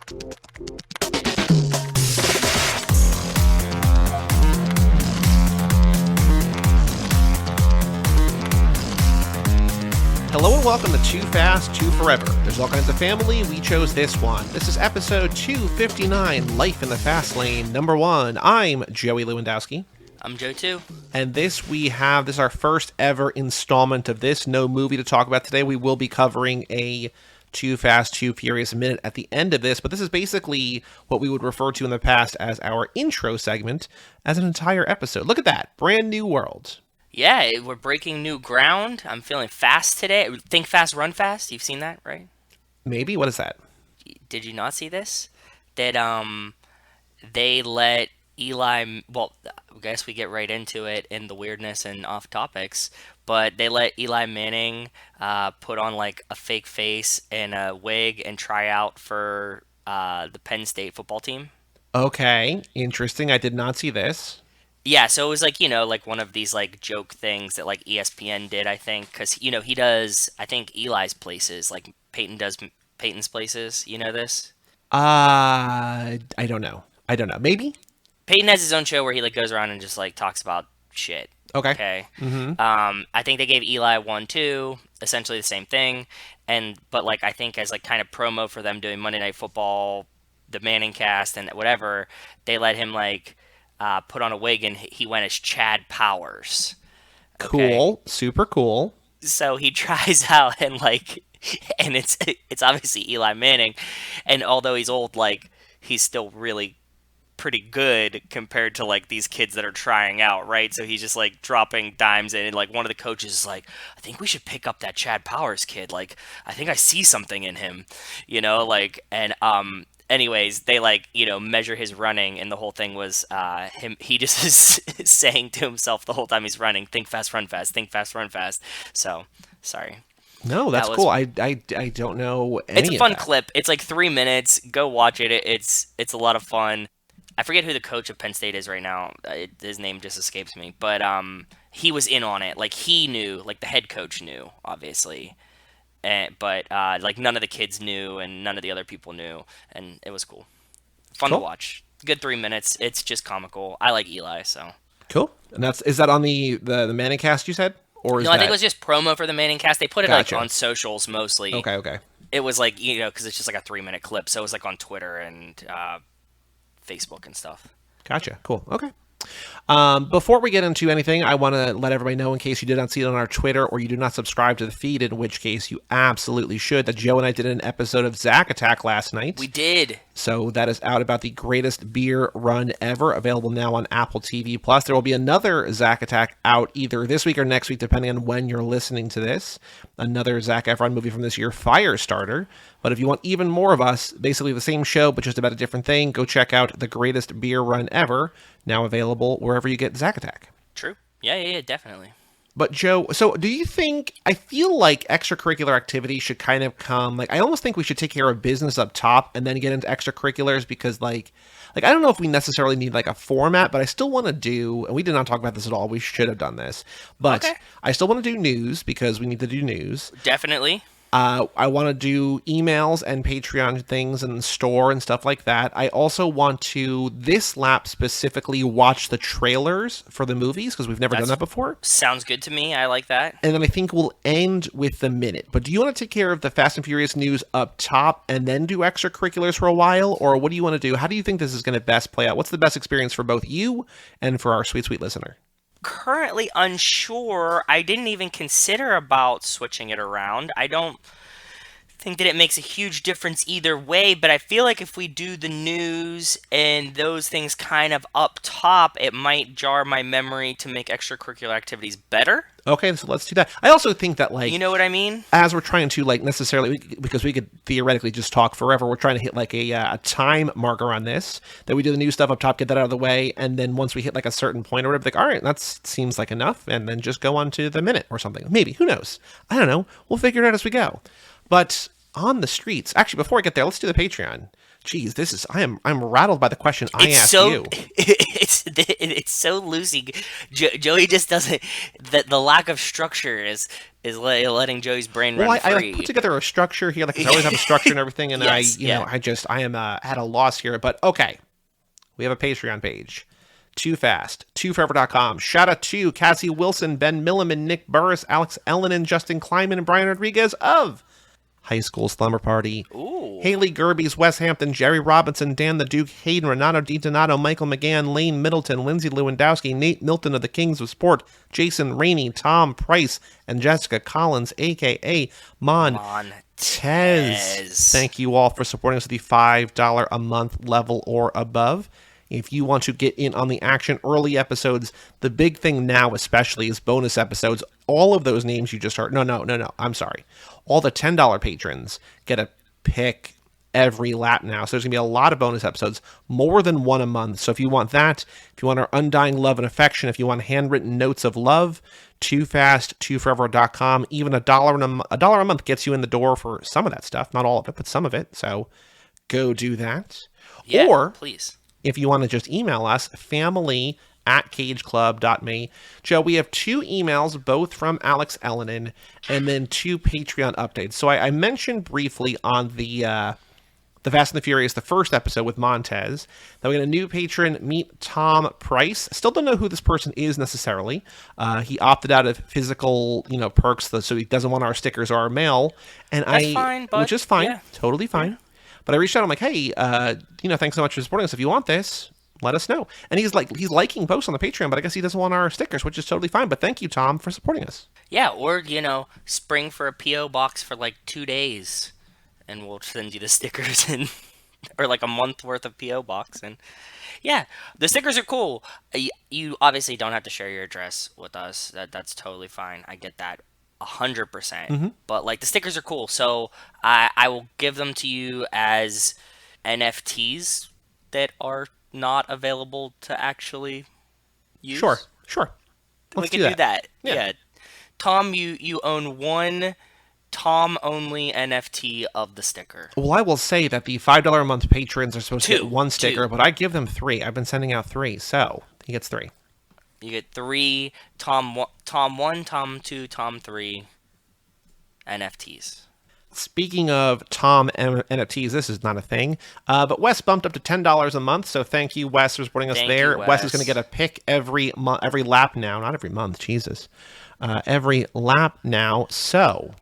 Hello and welcome to Too Fast, Too Forever. There's all kinds of family. We chose this one. This is episode 259, Life in the Fast Lane, number 1. I'm Joey Lewandowski. I'm Joe too. And this is our first ever installment of this. No movie to talk about today. We will be covering a Too Fast, Too Furious minute at the end of this, but this is basically what we would refer to in the past as our intro segment as an entire episode. Look at that. Brand new world. Yeah, we're breaking new ground. I'm feeling fast today. Think fast, run fast. You've seen that, right? Maybe. What is that? Did you not see this? That they let Eli. Well, I guess we get right into it in the weirdness and off topics. But they let Eli Manning put on like a fake face and a wig and try out for the Penn State football team. Okay, interesting. I did not see this. Yeah, so it was like, like one of these like joke things that like ESPN did, I think, because, he does, I think, Eli's places, like Peyton does Peyton's places. You know this? I don't know. Maybe? Peyton has his own show where he like goes around and just like talks about shit. Okay. Mm-hmm. I think they gave Eli one too, essentially the same thing, but like I think as like kind of promo for them doing Monday Night Football, the Manning cast and whatever, they let him like put on a wig and he went as Chad Powers. Okay? Cool, super cool. So he tries out and it's obviously Eli Manning, and although he's old, like he's still really pretty good compared to like these kids that are trying out, right? So he's just like dropping dimes in, and like one of the coaches is like, I think we should pick up that Chad Powers kid. Like I think I see something in him, anyways, they measure his running, and the whole thing was he just is saying to himself the whole time he's running, think fast, run fast, think fast, run fast. So, sorry. No, that's cool. I don't know any It's a fun of that. clip. It's like 3 minutes. Go watch it. It's a lot of fun. I forget who the coach of Penn State is right now. His name just escapes me. But he was in on it. Like, he knew. Like, the head coach knew, obviously. But none of the kids knew, and none of the other people knew, and it was cool. Fun to watch. Good 3 minutes. It's just comical. I like Eli, so. Cool. And is that on the Manning cast you said? Or is I think it was just promo for the Manning cast. They put it Gotcha. on socials mostly. Okay. It was like, because it's just like a 3-minute clip, so it was like on Twitter and Facebook and stuff. Gotcha. Cool. Okay. Before we get into anything, I want to let everybody know, in case you did not see it on our Twitter or you do not subscribe to the feed, in which case you absolutely should, that Joe and I did an episode of Zack Attack last night. We did. So that is out about the greatest beer run ever, available now on Apple TV+. There will be another Zack Attack out either this week or next week, depending on when you're listening to this. Another Zac Efron movie from this year, Firestarter. But if you want even more of us, basically the same show, but just about a different thing, go check out The Greatest Beer Run Ever, now available wherever you get Zack Attack. True. Yeah, definitely. But Joe, so do you think, I feel like extracurricular activity should kind of come, I almost think we should take care of business up top and then get into extracurriculars, because I don't know if we necessarily need a format, but I still want to do, and we did not talk about this at all, we should have done this, but okay. I still want to do news because we need to do news. Definitely. I want to do emails and Patreon things and store and stuff like that. I also want to, this lap specifically, watch the trailers for the movies, because we've never done that before. Sounds good to me. I like that. And then I think we'll end with the minute. But do you want to take care of the Fast and Furious news up top and then do extracurriculars for a while? Or what do you want to do? How do you think this is going to best play out? What's the best experience for both you and for our sweet, sweet listener? Currently unsure. I didn't even consider about switching it around. I don't think that it makes a huge difference either way, but I feel like if we do the news and those things kind of up top, it might jar my memory to make extracurricular activities better. Okay, so let's do that. I also think that, you know what I mean? As we're trying to, necessarily, because we could theoretically just talk forever, we're trying to hit, a time marker on this, that we do the new stuff up top, get that out of the way, and then once we hit, a certain point or whatever, all right, that seems like enough, and then just go on to the minute or something. Maybe. Who knows? I don't know. We'll figure it out as we go. But on the streets. Actually, before I get there, let's do the Patreon. Jeez, I'm rattled by the question I It's asked so you. it's so loosey. Joey just doesn't. The lack of structure is letting Joey's brain Well, run I like put free. together a structure here, like 'cause I always have a structure and everything, and Yes, yeah. I am at a loss here. But okay, we have a Patreon page. Too Fast, TooForever.com. Shout out to Cassie Wilson, Ben Milliman, Nick Burris, Alex Ellenin, Justin Kleiman, and Brian Rodriguez of High School Slumber Party. Ooh. Haley Gerbies, Wes Hampton, Jerry Robinson, Dan the Duke, Hayden, Renato DiDonato, Michael McGann, Lane Middleton, Lindsay Lewandowski, Nate Milton of the Kings of Sport, Jason Rainey, Tom Price, and Jessica Collins, a.k.a. Montez. Montez. Thank you all for supporting us at the $5 a month level or above. If you want to get in on the action, early episodes, the big thing now especially is bonus episodes. All of those names you just heard. No. I'm sorry. All the $10 patrons get a pick every lap now. So there's going to be a lot of bonus episodes, more than one a month. So if you want that, if you want our undying love and affection, if you want handwritten notes of love, TooFast, even a dollar a month gets you in the door for some of that stuff. Not all of it, but some of it. So go do that. Yeah, Or please. if you want to just email us, family@cageclub.me. Joe, we have 2 emails, both from Alex Ellenin, and then 2 Patreon updates. So I mentioned briefly on the Fast and the Furious, the first episode with Montez, that we got a new patron, Meet Tom Price. Still don't know who this person is necessarily. He opted out of physical, perks, so he doesn't want our stickers or our mail. And That's fine, bud. which is fine, Yeah. totally fine. Yeah. But I reached out. I'm like, hey, thanks so much for supporting us. If you want this, let us know. And he's liking posts on the Patreon, but I guess he doesn't want our stickers, which is totally fine. But thank you, Tom, for supporting us. Yeah, or spring for a PO box for like 2 days, and we'll send you the stickers and or like a month worth of PO box. And yeah, the stickers are cool. You obviously don't have to share your address with us. That's totally fine. I get that 100%. But like the stickers are cool, so I will give them to you as NFTs that are not available to actually use. Sure. We Let's can do do that. Yeah. Yeah. Tom, you own one Tom only NFT of the sticker. Well, I will say that the $5 a month patrons are supposed to Two. get 1 sticker, Two. but I give them 3. I've been sending out 3, so he gets 3. You get 3 Tom 1, Tom 2, Tom 3 NFTs. Speaking of Tom NFTs, this is not a thing, but Wes bumped up to $10 a month, so thank you, Wes, for supporting us Thank there. you, Wes is going to Wes. get a pick every lap now, not every month, Jesus, every lap now. So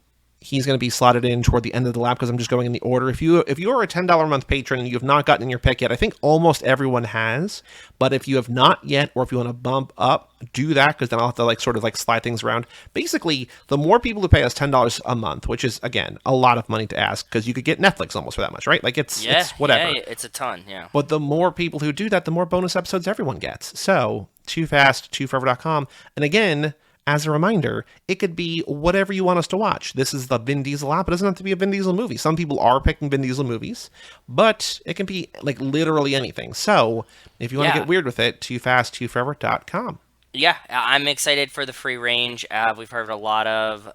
he's going to be slotted in toward the end of the lap because I'm just going in the order. If you are a $10 a month patron and you have not gotten your pick yet, I think almost everyone has. But if you have not yet, or if you want to bump up, do that, because then I'll have to sort of slide things around. Basically, the more people who pay us $10 a month, which is again a lot of money to ask, because you could get Netflix almost for that much, right? It's whatever. Yeah, it's a ton. Yeah. But the more people who do that, the more bonus episodes everyone gets. So, TooFast, and again, as a reminder, it could be whatever you want us to watch. This is the Vin Diesel app. It doesn't have to be a Vin Diesel movie. Some people are picking Vin Diesel movies, but it can be literally anything. So if you want to get weird with it, TooFast, Yeah, I'm excited for the free range. We've heard a lot of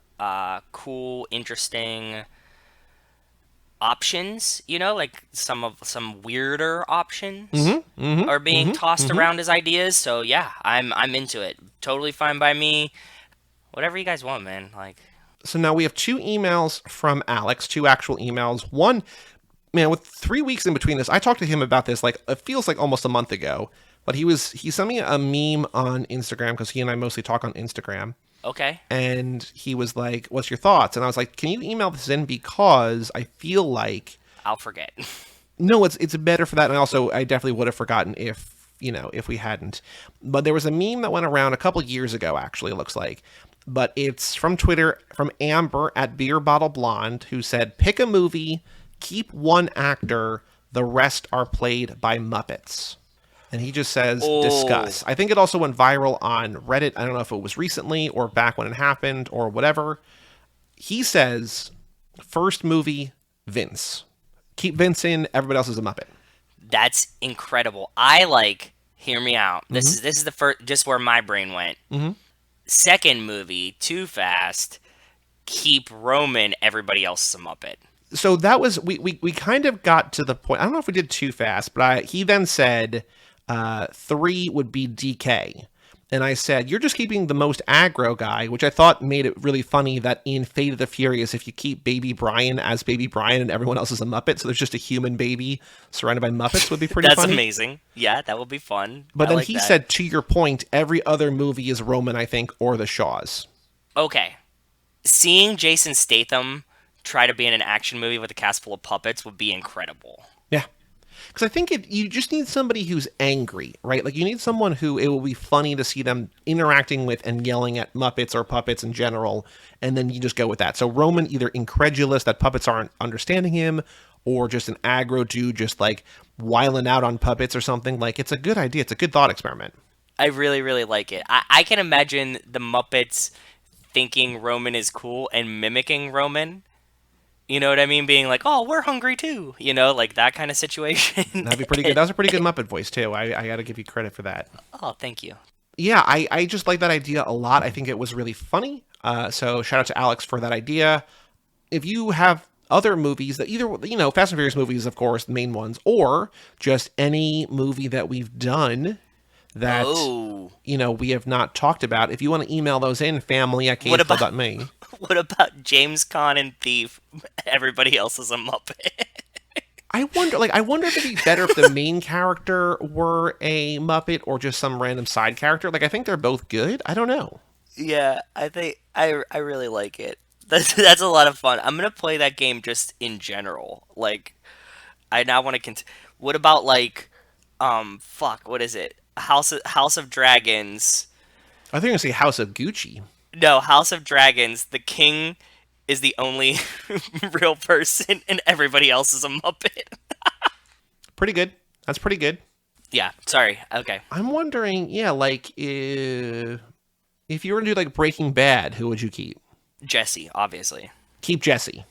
cool, interesting options. Some weirder options are being tossed around as ideas. So yeah, I'm into it. Totally fine by me. Whatever you guys want, man. So now we have 2 emails from Alex, 2 actual emails. One, man, with 3 weeks in between this, I talked to him about this it feels like almost a month ago. But he sent me a meme on Instagram, because he and I mostly talk on Instagram. Okay. And he was like, "What's your thoughts?" And I was like, "Can you email this in, because I feel like I'll forget." No, it's better for that. And also, I definitely would have forgotten if we hadn't. But there was a meme that went around a couple years ago, actually, it looks like. But it's from Twitter, from Amber at Beer Bottle Blonde, who said, "Pick a movie, keep one actor, the rest are played by Muppets." And he just says, discuss. I think it also went viral on Reddit. I don't know if it was recently or back when it happened or whatever. He says, first movie, Vince. Keep Vince in, everybody else is a Muppet. That's incredible. Hear me out. This is the first, just where my brain went. Second movie, Too Fast, keep Roman, everybody else is a Muppet. So that was we kind of got to the point. I don't know if we did too fast, but he then said 3 would be DK. And I said, you're just keeping the most aggro guy, which I thought made it really funny that in Fate of the Furious, if you keep Baby Brian as Baby Brian and everyone else is a Muppet, so there's just a human baby surrounded by Muppets would be pretty That's funny. amazing. Yeah, that would be fun. But I then like he that. said, to your point, every other movie is Roman, I think, or the Shaws. Okay. Seeing Jason Statham try to be in an action movie with a cast full of puppets would be incredible. Yeah. Because I think you just need somebody who's angry, right? Like you need someone who it will be funny to see them interacting with and yelling at Muppets or puppets in general, and then you just go with that. So Roman either incredulous that puppets aren't understanding him, or just an aggro dude just like wiling out on puppets or something. Like it's a good idea. It's a good thought experiment. I really, really like it. I can imagine the Muppets thinking Roman is cool and mimicking Roman. You know what I mean? Being like, oh, we're hungry too. You know, like that kind of situation. That'd be pretty good. That was a pretty good Muppet voice too. I got to give you credit for that. Oh, thank you. Yeah, I just like that idea a lot. I think it was really funny. So shout out to Alex for that idea. If you have other movies that either, Fast and Furious movies, of course, the main ones, or just any movie that we've done that, Oh, we have not talked about, if you want to email those in, family at what about me. what about James Caan and Thief? Everybody else is a Muppet. I wonder if it'd be better if the main character were a Muppet or just some random side character. Like, I think they're both good. I don't know. Yeah, I think I really like it. That's a lot of fun. I'm gonna play that game just in general. Like, I now want to What about like, fuck, what is it? House of Dragons. I think I'm going to say House of Gucci. No, House of Dragons. The king is the only real person, and everybody else is a Muppet. Pretty good. That's pretty good. Yeah, sorry. Okay, I'm wondering, yeah, like, if you were to do like Breaking Bad, who would you keep? Jesse, obviously, Keep Jesse.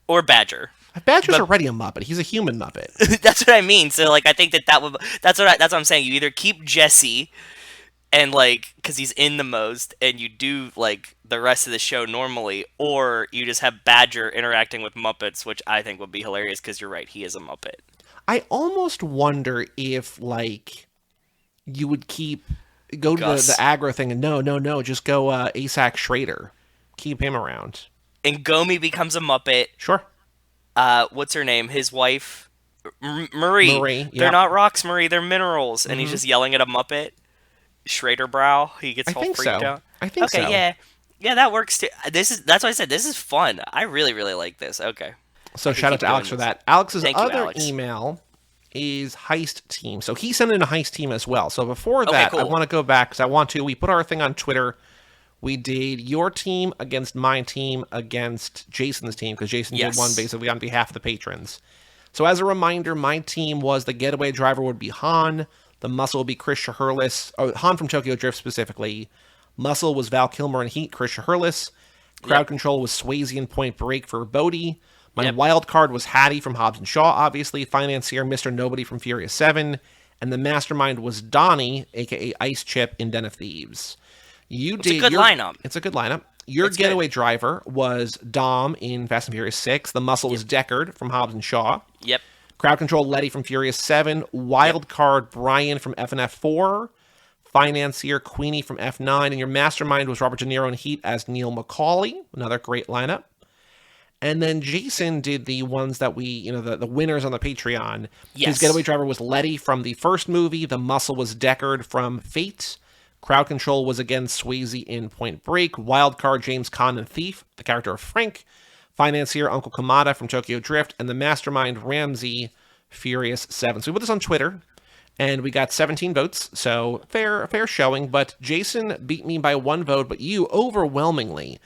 or Badger. Badger's But already a Muppet. He's a human Muppet. that's what I mean. So like, I think that would. That's what I'm saying. You either keep Jesse, and like, because he's in the most, and you do like the rest of the show normally, or you just have Badger interacting with Muppets, which I think would be hilarious. Because you're right, he is a Muppet. I almost wonder if like you would go to the Gus aggro thing and no, just go Asac Schrader. Keep him around. and Gomi becomes a Muppet. Sure. What's her name? His wife, Marie. Marie, They're yeah. not rocks, Marie. They're minerals, and he's just yelling at a Muppet. Schrader Brow. He gets I all think freaked so. out. I think Okay, so. yeah, yeah, that works too. That's why I said this is fun. I really, really like this. Okay, So I can shout out keep to doing Alex for this. that. Alex's Thank you, other Alex. email is heist team. So he sent in a heist team as well. So before Okay, that, I cool. want to go back because we put our thing on Twitter. We did your team against my team against Jason's team because Jason Yes. did one basically on behalf of the patrons. So as a reminder, my team was the getaway driver would be Han, the muscle would be Chris Shaherlis, Han from Tokyo Drift specifically. Muscle was Val Kilmer in Heat, Chris Shaherlis. Crowd Yep. control was Swayze in Point Break for Bodie. My Yep. wild card was Hattie from Hobbs and Shaw, obviously. Financier, Mr. Nobody from Furious 7. And the mastermind was Donnie, aka Ice Chip in Den of Thieves. It's a good lineup. It's a good lineup. Your It's good. getaway driver was Dom in Fast and Furious 6. The muscle was Deckard from Hobbs and Shaw. Yep. Crowd control Letty from Furious 7. Wild card Brian from FNF 4. Financier Queenie from F9. And your mastermind was Robert De Niro in Heat as Neil McCauley. Another great lineup. And then Jason did the ones that the winners on the Patreon. His Yes. getaway driver was Letty from the first movie. The muscle was Deckard from Fate. Crowd control was again Swayze in Point Break. Wildcard James Caan in Thief, the character of Frank. Financier Uncle Kamada from Tokyo Drift. And the mastermind Ramsey, Furious 7. So we put this on Twitter. And we got 17 votes, so fair showing. But Jason beat me by 1 vote, but you overwhelmingly,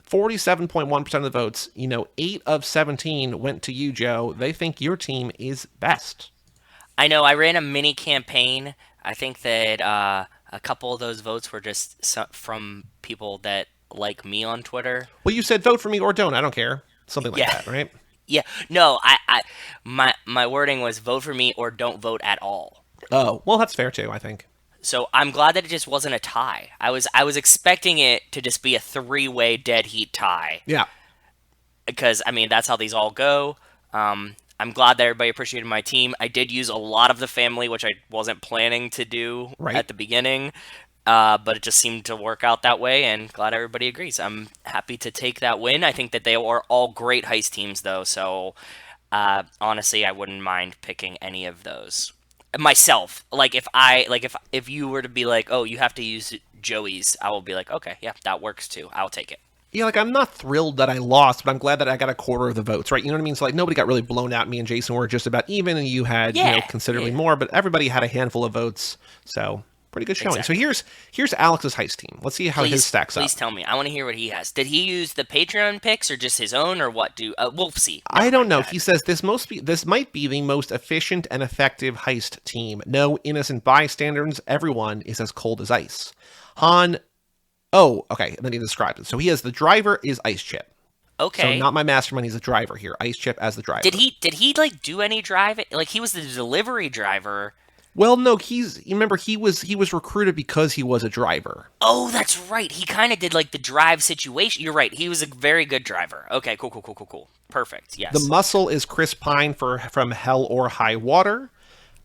47.1% of the votes, 8 of 17 went to you, Joe. They think your team is best. I know. I ran a mini campaign. I think that a couple of those votes were just from people that like me on Twitter. Well, you said vote for me or don't. I don't care. Something like Yeah. that, right? Yeah. No. My wording was vote for me or don't vote at all. Oh, well, that's fair too, I think. So I'm glad that it just wasn't a tie. I was expecting it to just be a 3-way dead heat tie. Yeah. because I mean that's how these all go. I'm glad that everybody appreciated my team. I did use a lot of the family, which I wasn't planning to do Right. at the beginning, but it just seemed to work out that way, and glad everybody agrees. I'm happy to take that win. I think that they are all great heist teams, though, so honestly, I wouldn't mind picking any of those myself. If you were to be like, oh, you have to use Joey's, I will be like, okay, yeah, that works too. I'll take it. Yeah, like I'm not thrilled that I lost, but I'm glad that I got a quarter of the votes, right? You know what I mean? So like nobody got really blown out. Me and Jason were just about even, and you had Yeah, considerably yeah, more, but everybody had a handful of votes, so pretty good showing. So exactly. here's Alex's heist team. Let's see how his stacks Please up. tell me. I want to hear what he has. Did he use the Patreon picks or just his own, or what? We'll see. I Never don't mind. Go know. ahead. He says this might be the most efficient and effective heist team. No innocent bystanders. Everyone is as cold as ice. Han. Oh, okay. And then he describes it. So he has the driver is Ice Chip. So Okay. not my mastermind. He's a driver here. Ice Chip as the driver. Did he like do any driving? Like he was the delivery driver. Well, no. Remember he was recruited because he was a driver. Oh, that's right. He kind of did like the drive situation. You're right. He was a very good driver. Okay, cool, cool, cool, cool, cool. Perfect. The Yes. muscle is Chris Pine from Hell or High Water.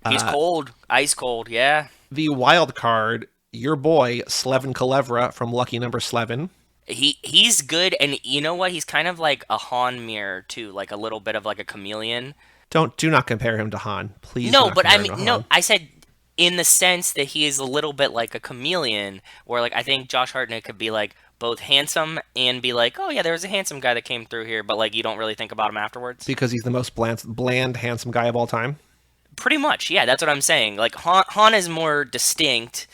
He's cold, ice cold. Yeah. The wild card, your boy Slevin Kalevra from Lucky Number Slevin. He's good, and you know what? He's kind of like a Han mirror too, like a little bit of like a chameleon. Do not compare him to Han. Please do No, not but I compare him mean, to no, Han. I said in the sense that he is a little bit like a chameleon, where like I think Josh Hartnett could be like both handsome and be like, oh yeah, there was a handsome guy that came through here, but like you don't really think about him afterwards. Because he's the most bland, handsome guy of all time. Pretty much, yeah, that's what I'm saying. Like Han is more distinct,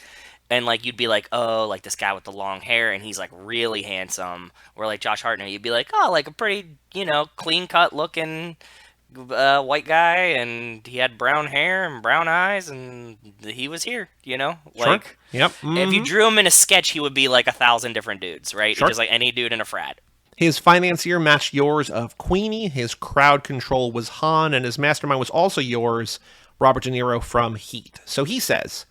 and like you'd be like, oh, like this guy with the long hair, and he's like really handsome. Where like Josh Hartnett, you'd be like, oh, like a pretty, clean cut looking white guy, and he had brown hair and brown eyes, and he was here. Sure. Like Yep. if you drew him in a sketch, he would be like 1,000 different dudes, right? Sure. Just like any dude in a frat. His financier matched yours of Queenie. His crowd control was Han, and his mastermind was also yours, Robert De Niro from Heat. So he says,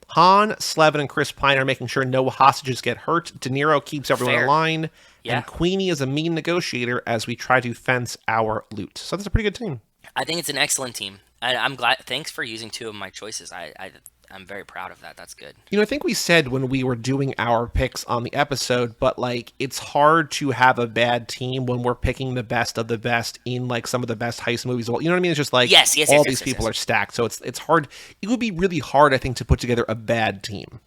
Han, Slevin, and Chris Pine are making sure no hostages get hurt. De Niro keeps everyone in Fair. line, Yeah. and Queenie is a mean negotiator as we try to fence our loot. So that's a pretty good team. I think it's an excellent team. I'm glad. Thanks for using two of my choices. I'm very proud of that. That's good. I think we said when we were doing our picks on the episode, but like it's hard to have a bad team when we're picking the best of the best in like some of the best heist movies. Well, you know what I mean? It's just like all these people are stacked, so it's hard. It would be really hard, I think, to put together a bad team.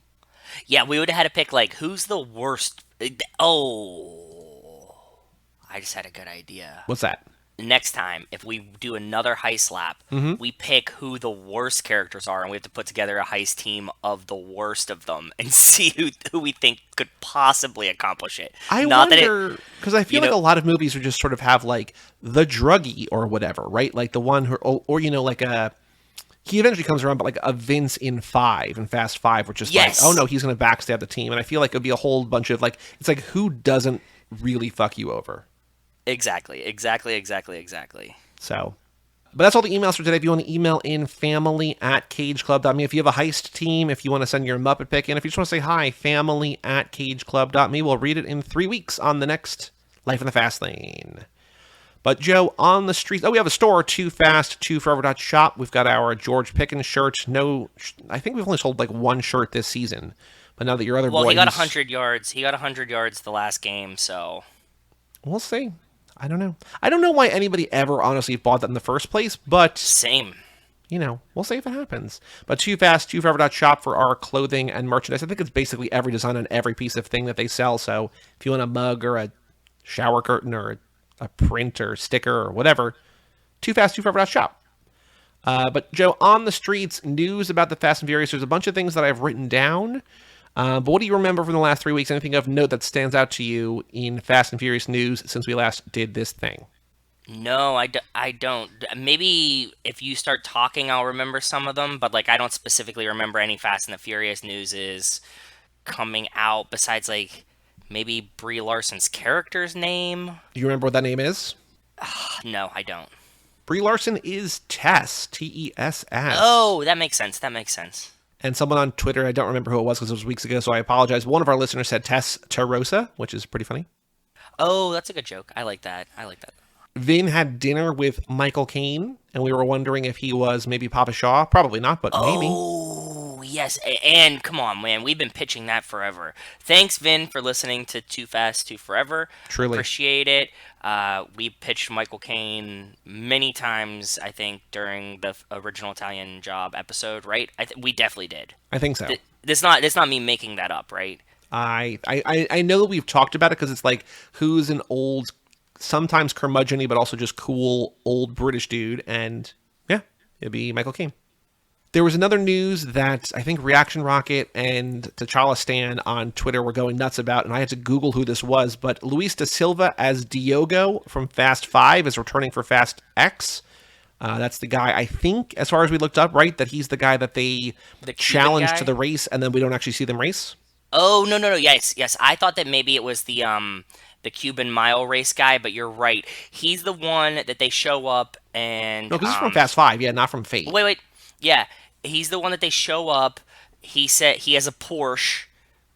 Yeah, we would have had to pick like who's the worst. Oh, I just had a good idea. What's that? Next time, if we do another heist lap, we pick who the worst characters are, and we have to put together a heist team of the worst of them and see who we think could possibly accomplish it. I Not wonder because I feel you like know, a lot of movies would just sort of have like the druggie or whatever, right? Like the one who, or like a. He eventually comes around, but like a Vince in Fast Five, which is yes, like, oh no, he's going to backstab the team. And I feel like it would be a whole bunch of like, it's like, who doesn't really fuck you over? exactly. So, but that's all the emails for today. If you want to email in family@cageclub.me, if you have a heist team, if you want to send your Muppet pick in, if you just want to say hi, family@cageclub.me, we'll read it in 3 weeks on the next Life in the Fast Lane. But Joe, on the streets, we have a store, Too Fast, Too Forever.shop. We've got our George Pickens shirt. No, I think we've only sold like one shirt this season. But now that your other boy, he got 100 yards. He got 100 yards the last game, so we'll see. I don't know. I don't know why anybody ever honestly bought that in the first place, but same. We'll see if it happens. But Too Fast, Too Forever.shop for our clothing and merchandise. I think it's basically every design on every piece of thing that they sell. So if you want a mug or a shower curtain or a print or sticker or whatever, Too Fast, Too Forever.shop. But Joe, on the streets, news about the Fast and Furious. There's a bunch of things that I've written down. But what do you remember from the last 3 weeks? Anything of note that stands out to you in Fast and Furious news since we last did this thing? No, I don't. Maybe if you start talking, I'll remember some of them, but like I don't specifically remember any Fast and the Furious news is coming out besides like maybe Brie Larson's character's name. Do you remember what that name is? No, I don't. Brie Larson is Tess, Tess. Oh, that makes sense. That makes sense. And someone on Twitter, I don't remember who it was because it was weeks ago, so I apologize. One of our listeners said Tess Tarosa, which is pretty funny. Oh, that's a good joke. I like that. Vin had dinner with Michael Caine, and we were wondering if he was maybe Papa Shaw. Probably not, but maybe. Oh, yes. And come on, man. We've been pitching that forever. Thanks, Vin, for listening to Too Fast, Too Forever. Truly. Appreciate it. We pitched Michael Caine many times, I think, during the original Italian Job episode, right? We definitely did. I think so. This not me making that up, right? I know that we've talked about it because it's like, who's an old, sometimes curmudgeon-y, but also just cool old British dude, and yeah, it'd be Michael Caine. There was another news that I think Reaction Rocket and T'Challa Stan on Twitter were going nuts about, and I had to Google who this was, but Luis da Silva as Diogo from Fast 5 is returning for Fast X. That's the guy, I think, as far as we looked up, right? That he's the guy that they challenged to the race, and then we don't actually see them race. Oh, no. Yes. I thought that maybe it was the Cuban mile race guy, but you're right. He's the one that they show up and No, because he's from Fast 5, yeah, not from Fate. Wait. Yeah, he's the one that they show up. He said he has a Porsche,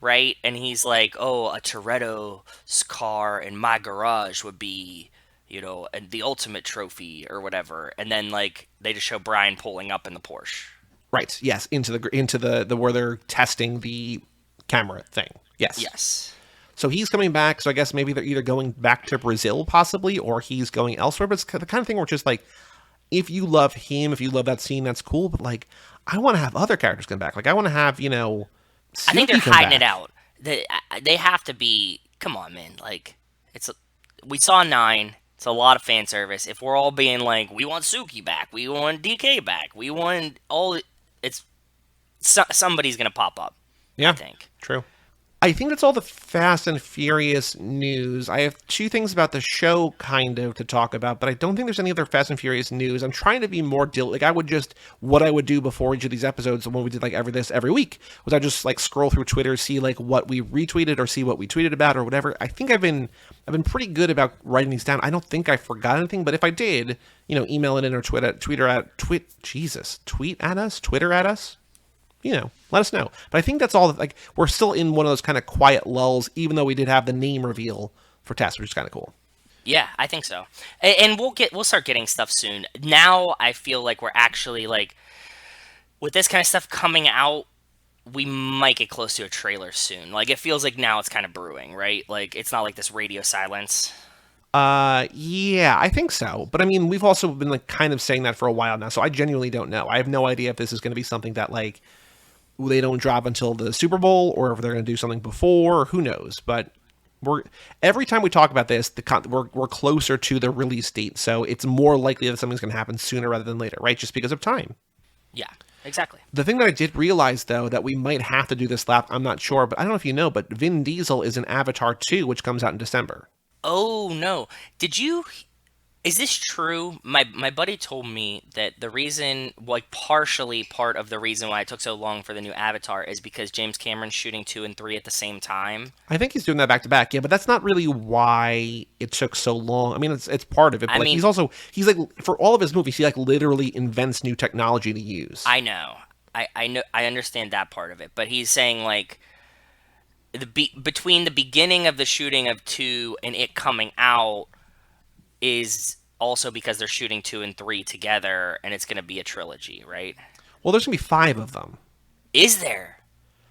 right? And he's like, "Oh, a Toretto's car in my garage would be, the ultimate trophy or whatever." And then like they just show Brian pulling up in the Porsche. Right. Yes, into the where they're testing the camera thing. Yes. Yes. So he's coming back. So I guess maybe they're either going back to Brazil possibly, or he's going elsewhere. But it's the kind of thing where it's just like, if you love him, if you love that scene, that's cool. But like, I want to have other characters come back. Like, I want to have, I think they're hiding it out. They have to be. Come on, man. Like, we saw 9. It's a lot of fan service. If we're all being like, we want Suki back, we want DK back, we want all, somebody's gonna pop up. Yeah, I think. True. I think that's all the Fast and Furious news. I have 2 things about the show kind of to talk about, but I don't think there's any other Fast and Furious news. I'm trying to be more like what I would do before each of these episodes when we did like every week was I just like scroll through Twitter, see like what we retweeted or see what we tweeted about or whatever. I think I've been pretty good about writing these down. I don't think I forgot anything, but if I did, email it in or tweet at us, Twitter at us. Let us know. But I think that's all. Like, we're still in one of those kind of quiet lulls, even though we did have the name reveal for Tess, which is kind of cool. Yeah, I think so. And we'll start getting stuff soon. Now I feel like we're actually like, with this kind of stuff coming out, we might get close to a trailer soon. Like, it feels like now it's kind of brewing, right? Like, it's not like this radio silence. Yeah, I think so. But I mean, we've also been like kind of saying that for a while now, so I genuinely don't know. I have no idea if this is going to be something that like they don't drop until the Super Bowl, or if they're going to do something before. Who knows? But every time we talk about this, we're closer to the release date, so it's more likely that something's going to happen sooner rather than later, right? Just because of time. Yeah, exactly. The thing that I did realize, though, that we might have to do this lap, I'm not sure, but I don't know if you know, but Vin Diesel is in Avatar 2, which comes out in December. Oh no! Is this true? My buddy told me that the reason, like partially part of the reason why it took so long for the new Avatar is because James Cameron's shooting 2 and 3 at the same time. I think he's doing that back to back, yeah, but that's not really why it took so long. I mean, it's part of it. But like, he's like, for all of his movies, he like literally invents new technology to use. I know, I understand that part of it, but he's saying like between the beginning of the shooting of 2 and it coming out is also because they're shooting 2 and 3 together, and it's going to be a trilogy, right? Well, there's going to be 5 of them. Is there?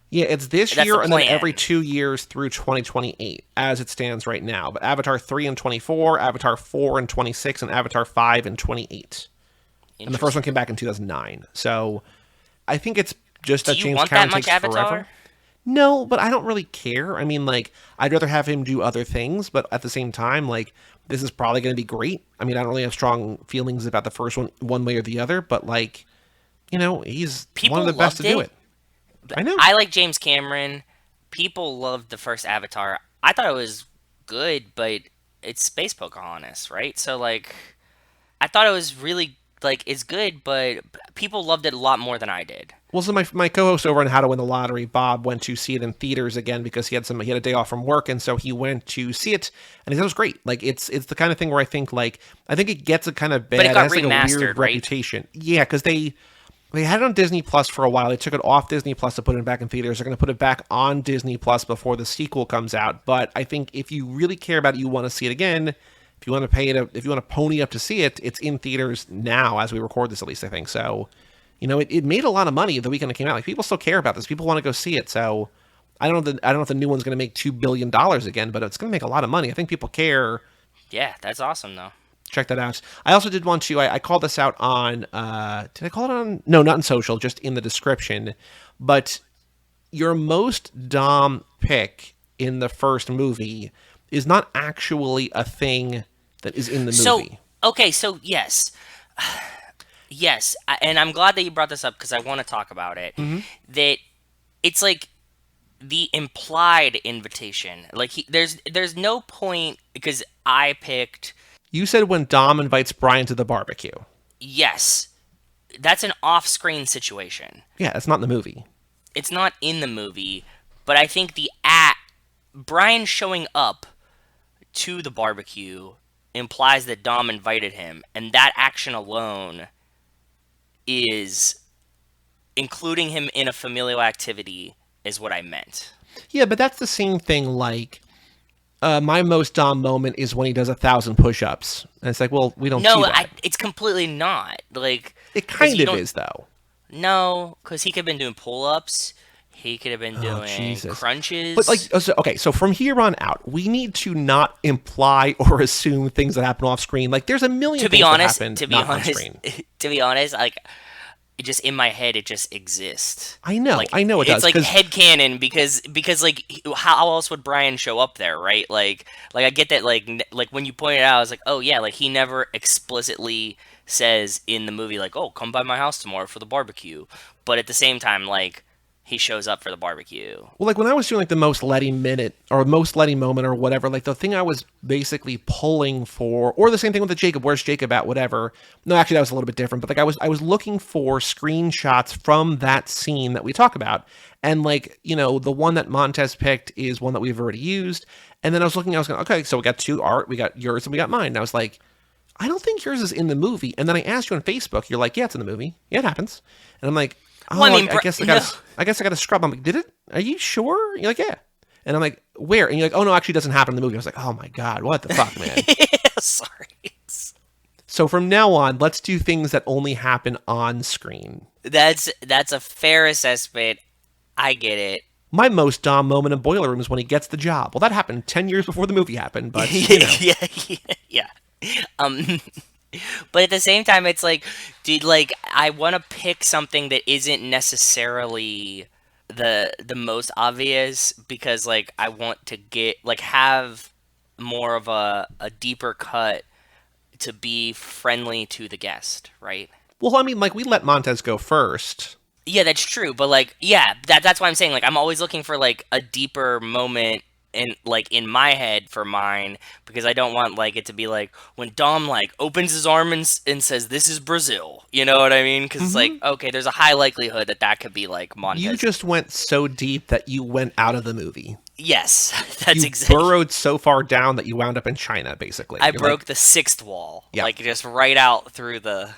Yeah, it's this year and then every 2 years through 2028, as it stands right now. But Avatar 3 and 24, Avatar 4 and 26, and Avatar 5 and 28. And the first one came back in 2009. So I think it's just that James Cameron takes forever. Avatar? No, but I don't really care. I mean, like, I'd rather have him do other things, but at the same time, like, this is probably going to be great. I mean, I don't really have strong feelings about the first one way or the other, but, like, he's one of the best to do it. I know. I like James Cameron. People loved the first Avatar. I thought it was good, but it's space Pocahontas, right? So, like, I thought it was really, like, it's good, but people loved it a lot more than I did. Well, so my co-host over on How to Win the Lottery, Bob, went to see it in theaters again because he had a day off from work, and so he went to see it, and he said it was great. Like, it's the kind of thing where I think it gets a kind of bad, but it got remastered, like a weird right? reputation. Yeah, because they had it on Disney Plus for a while. They took it off Disney Plus to put it back in theaters. They're going to put it back on Disney Plus before the sequel comes out. But I think if you really care about it, you want to see it again, If you want to pay it, if you want to pony up to see it, it's in theaters now as we record this, at least I think. So, it made a lot of money the weekend it came out. Like people still care about this. People want to go see it. So, I don't know if the new one's going to make $2 billion again, but it's going to make a lot of money. I think people care. Yeah, that's awesome though. Check that out. I also did want to. I called this out on. Did I call it on? No, not in social. Just in the description. But your most Dom pick in the first movie is not actually a thing that is in the movie. So yes, yes, and I'm glad that you brought this up because I want to talk about it. That it's like the implied invitation. Like there's no point because I picked. You said when Dom invites Brian to the barbecue. Yes, that's an off-screen situation. Yeah, that's not in the movie. It's not in the movie, but I think Brian showing up to the barbecue implies that Dom invited him, and that action alone is including him in a familial activity is what I meant. Yeah, but that's the same thing like my most Dom moment is when he does 1,000 push-ups. And it's like, well, we don't see that. It's completely not. Like it kind of is, though. No, because he could have been doing pull-ups. He could have been doing crunches. But okay, so from here on out, we need to not imply or assume things that happen off screen. Like there's a million things that happen not on screen. To be honest, like it just in my head, it just exists. I know it does. It's like headcanon because like how else would Brian show up there, right? Like I get that like when you pointed out, I was like, oh yeah, like he never explicitly says in the movie like, oh, come by my house tomorrow for the barbecue, but at the same time like he shows up for the barbecue. Well, like when I was doing like the most Letty minute or most Letty moment or whatever, like the thing I was basically pulling for, or the same thing with the Jacob, where's Jacob at, whatever. No, actually that was a little bit different, but like I was looking for screenshots from that scene that we talk about. And like, the one that Montez picked is one that we've already used. And then I was going, okay, so we got two art, we got yours and we got mine. And I was like, I don't think yours is in the movie. And then I asked you on Facebook, you're like, yeah, it's in the movie. Yeah, it happens. And I'm like, oh, well, I guess I got to scrub. I'm like, did it? Are you sure? You're like, yeah. And I'm like, where? And you're like, oh no, actually, it doesn't happen in the movie. I was like, oh my god, what the fuck, man? Sorry. So from now on, let's do things that only happen on screen. That's a fair assessment. I get it. My most Dom moment in Boiler Room is when he gets the job. Well, that happened 10 years before the movie happened, but yeah. But at the same time, it's like, dude, like I want to pick something that isn't necessarily the most obvious because like I want to get like have more of a deeper cut to be friendly to the guest, right? Well, I mean, like we let Montez go first. Yeah, that's true. But like, yeah, that's why I'm saying like I'm always looking for like a deeper moment in my head for mine because I don't want like it to be like when Dom like opens his arm and says this is Brazil, you know what I mean? Because it's like okay, there's a high likelihood that could be like Montez. You just went so deep that you went out of the movie. Yes, that's you exactly. Burrowed so far down that you wound up in China, basically. I broke the sixth wall, like just right out through the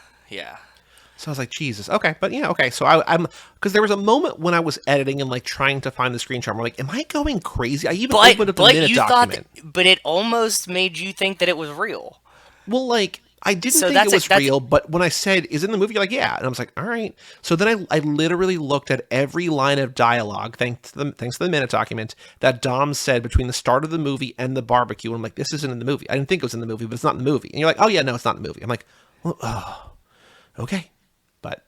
So I was like, Jesus, okay, but yeah, okay. So I'm because there was a moment when I was editing and like trying to find the screenshot. I'm like, am I going crazy? I even opened up the minute document. But it almost made you think that it was real. Well, like I didn't think it was real, but when I said, "Is it in the movie?" You're like, "Yeah," and I was like, "All right." So then I literally looked at every line of dialogue, thanks to the minute document that Dom said between the start of the movie and the barbecue. And I'm like, "This isn't in the movie." I didn't think it was in the movie, but it's not in the movie. And you're like, "Oh yeah, no, it's not in the movie." I'm like, well, "Oh, okay." But,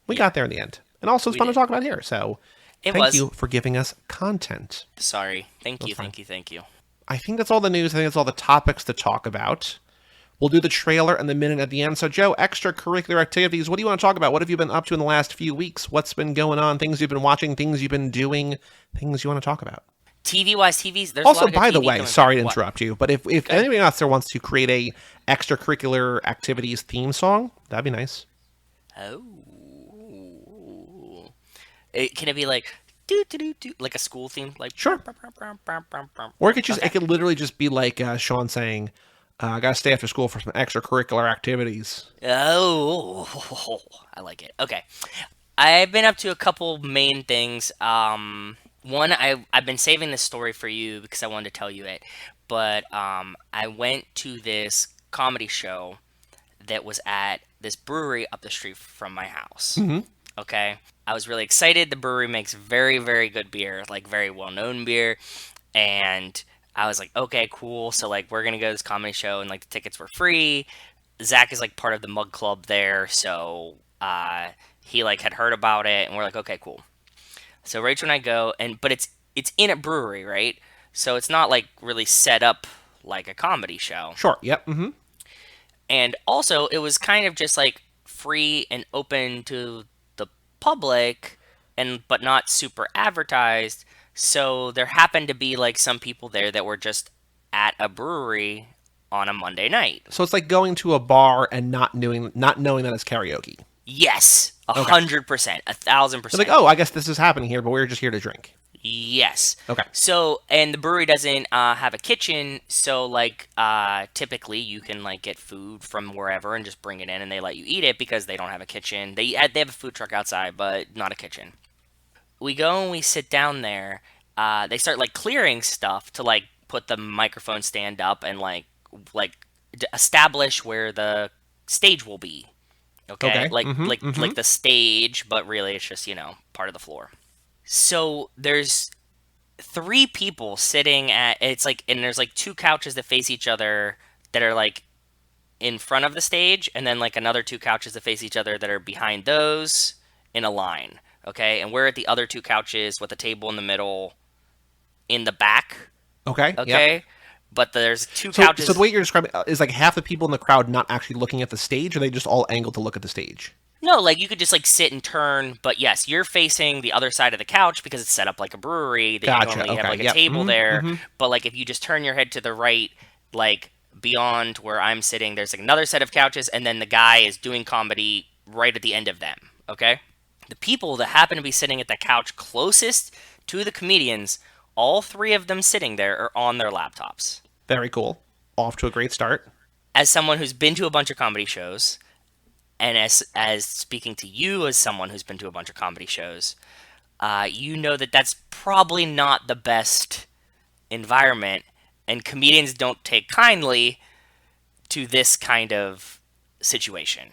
we got there in the end. And also, it's fun to talk about here. So, thank you for giving us content. Sorry. Thank you. I think that's all the news. I think that's all the topics to talk about. We'll do the trailer and the minute at the end. So, Joe, extracurricular activities. What do you want to talk about? What have you been up to in the last few weeks? What's been going on? Things you've been watching? Things you've been doing? Things you want to talk about? TVs. There's also, a lot of by the TV way, sorry to interrupt you, but if anybody else there wants to create a extracurricular activities theme song, that'd be nice. Oh. Can it be like like a school theme? Like sure. Or it could literally just be like Sean saying, I gotta stay after school for some extracurricular activities. Oh, I like it. Okay. I've been up to a couple main things. One, I've been saving this story for you because I wanted to tell you it. but I went to this comedy show that was at this brewery up the street from my house. Hmm. Okay. I was really excited. The brewery makes very, very good beer, like very well known beer. And I was like, okay, cool. So, like, we're going to go to this comedy show, and like the tickets were free. Zach is like part of the mug club there. So, he like had heard about it, and we're like, okay, cool. So Rachel and I go, but it's in a brewery, right? So it's not like really set up like a comedy show. Sure. Yep. Hmm. And also, it was kind of just like free and open to the public, and but not super advertised. So there happened to be like some people there that were just at a brewery on a Monday night. So it's like going to a bar and not knowing that it's karaoke. Yes, a Okay. 100%, a thousand They're like, percent. oh, I guess this is happening here, but we're just here to drink. Yes. Okay. So, and the brewery doesn't have a kitchen, so like typically you can like get food from wherever and just bring it in, and they let you eat it because they don't have a kitchen. They have a food truck outside, but not a kitchen. We go and we sit down there. They start like clearing stuff to like put the microphone stand up and like establish where the stage will be. Okay, Okay. Hmm. Hmm. like the stage, but really it's just part of the floor. So there's three people sitting at it's like and there's like two couches that face each other that are like in front of the stage, and then like another two couches that face each other that are behind those in a line. Okay, and we're at the other two couches with a table in the middle in the back. Okay. Yep. Okay, but there's two So the couches. way you're describing is like half the people in the crowd not actually looking at the stage, or they just all angled to look at the stage. No, like you could just like sit and turn, but yes, you're facing the other side of the couch because it's set up like a brewery that you Gotcha. normally have Okay. like a Yep. table Hmm. there. Hmm. But like if you just turn your head to the right, like beyond where I'm sitting, there's like another set of couches, and then the guy is doing comedy right at the end of them. Okay? The people that happen to be sitting at the couch closest to the comedians, all three of them sitting there are on their laptops. Very cool. Off to a great start. As someone who's been to a bunch of comedy shows, and as speaking to you as someone who's been to a bunch of comedy shows, you know that that's probably not the best environment, and comedians don't take kindly to this kind of situation,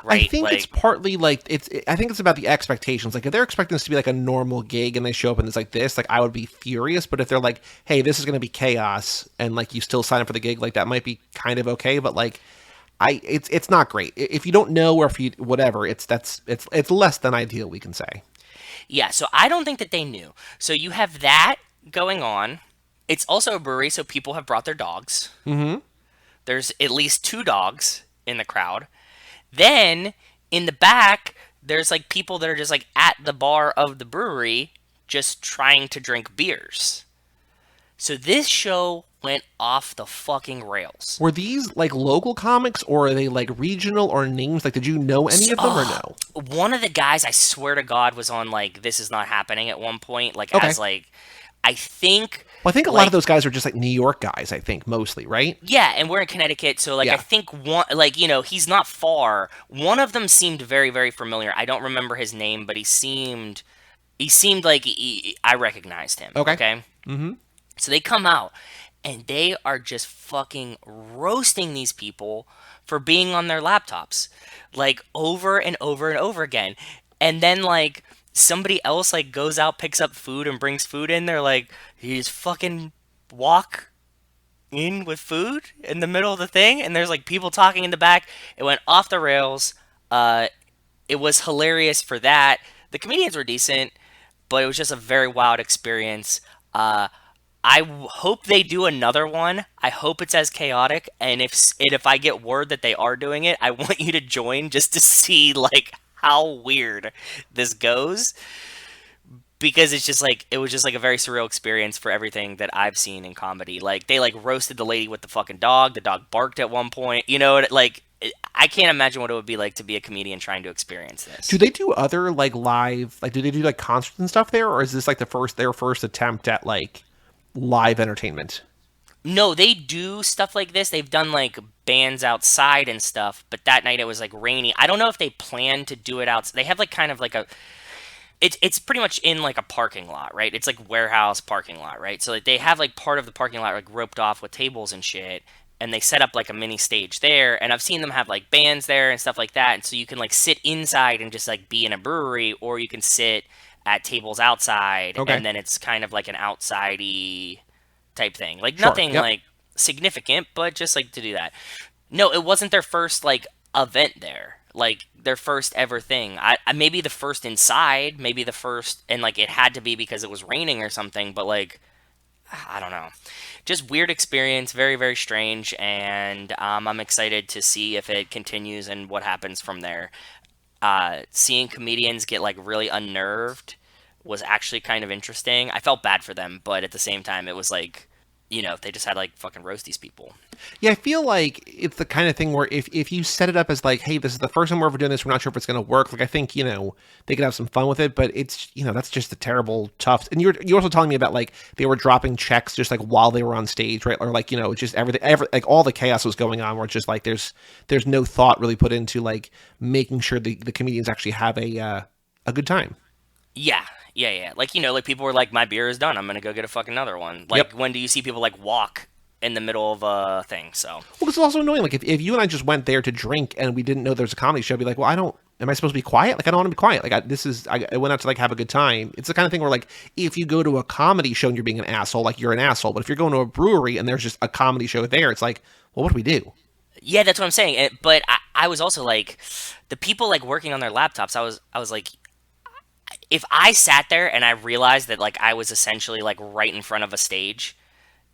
I right? think it's Like, partly like I think it's about the expectations. Like if they're expecting this to be like a normal gig and they show up and it's like this, like I would be furious. But if they're like, hey, this is going to be chaos, and like you still sign up for the gig, like that might be kind of okay. But like, it's not great if you don't know or if you whatever. It's less than ideal, we can say. yeah, so I don't think that they knew. So you have that going on. It's also a brewery, so people have brought their dogs. Mm-hmm. There's at least two dogs in the crowd. Then in the back, there's like people that are just like at the bar of the brewery just trying to drink beers. So this show went off the fucking rails. Were these like local comics or are they like regional or names? Like, did you know any of them or no? One of the guys, I swear to God, was on like This Is Not Happening at one point, like Okay. as like I think Well, I think a lot of like those guys are just like New York guys. I think mostly, right? yeah, and we're in Connecticut, so like I Yeah. think one like he's not far. One of them seemed very very familiar. I don't remember his name, but he seemed like I recognized him. Okay. Okay, Mm-hmm. so they come out and they are just fucking roasting these people for being on their laptops, like over and over and over again. And then like somebody else like goes out, picks up food and brings food in. They're like, you just fucking walk in with food in the middle of the thing, and there's like people talking in the back. It went off the rails. Uh, it was hilarious for that. The comedians were decent, but it was just a very wild experience. Hope they do another one. I hope it's as chaotic, and if I get word that they are doing it, I want you to join just to see like how weird this goes, because it was just like a very surreal experience for everything that I've seen in comedy. Like they like roasted the lady with the fucking dog. The dog barked at one point. I can't imagine what it would be like to be a comedian trying to experience Do this. they do other like live like do they do like concerts and stuff there, or is this like their first attempt at like live entertainment? No, they do stuff like this. They've done like bands outside and stuff, but that night it was like rainy. I don't know if they plan to do it out. They have like kind of like it's pretty much in like a parking lot, right? It's like warehouse parking lot, right? So like they have like part of the parking lot like roped off with tables and shit, and they set up like a mini stage there. And I've seen them have like bands there and stuff like that. And so you can like sit inside and just like be in a brewery, or you can sit at tables outside, Okay. and then it's kind of like an outsidey type thing. Like Sure. nothing Yep. like significant, but just like to do that. No, it wasn't their first like event there. Like their first ever thing. Maybe the first inside, maybe the first, and like it had to be because it was raining or something, but like I don't know. Just weird experience, very very strange, and I'm excited to see if it continues and what happens from there. Seeing comedians get like really unnerved was actually kind of interesting. I felt bad for them, but at the same time, it was like, they just had like fucking roast these people. Yeah, I feel like it's the kind of thing where if you set it up as like, hey, this is the first time we're ever doing this, we're not sure if it's going to work. Like, I think they could have some fun with it, but it's that's just a terrible tough. And you're also telling me about like they were dropping checks just like while they were on stage, right? Or like just everything, like all the chaos was going on, where it's just like there's no thought really put into like making sure the comedians actually have a good time. Yeah, yeah, yeah. Like like people were like, "My beer is done. I'm gonna go get a fucking another one." Like, Yep. when do you see people like walk in the middle of a thing? So Well, it's also annoying. Like if you and I just went there to drink and we didn't know there was a comedy show, I'd be like, well, I don't. Am I supposed to be quiet? Like I don't want to be quiet. Like I went out to like have a good time. It's the kind of thing where like if you go to a comedy show and you're being an asshole, like you're an asshole. But if you're going to a brewery and there's just a comedy show there, it's like, well, what do we do? yeah, that's what I'm saying. But I was also like, the people like working on their laptops. I was like, if I sat there and I realized that like I was essentially like right in front of a stage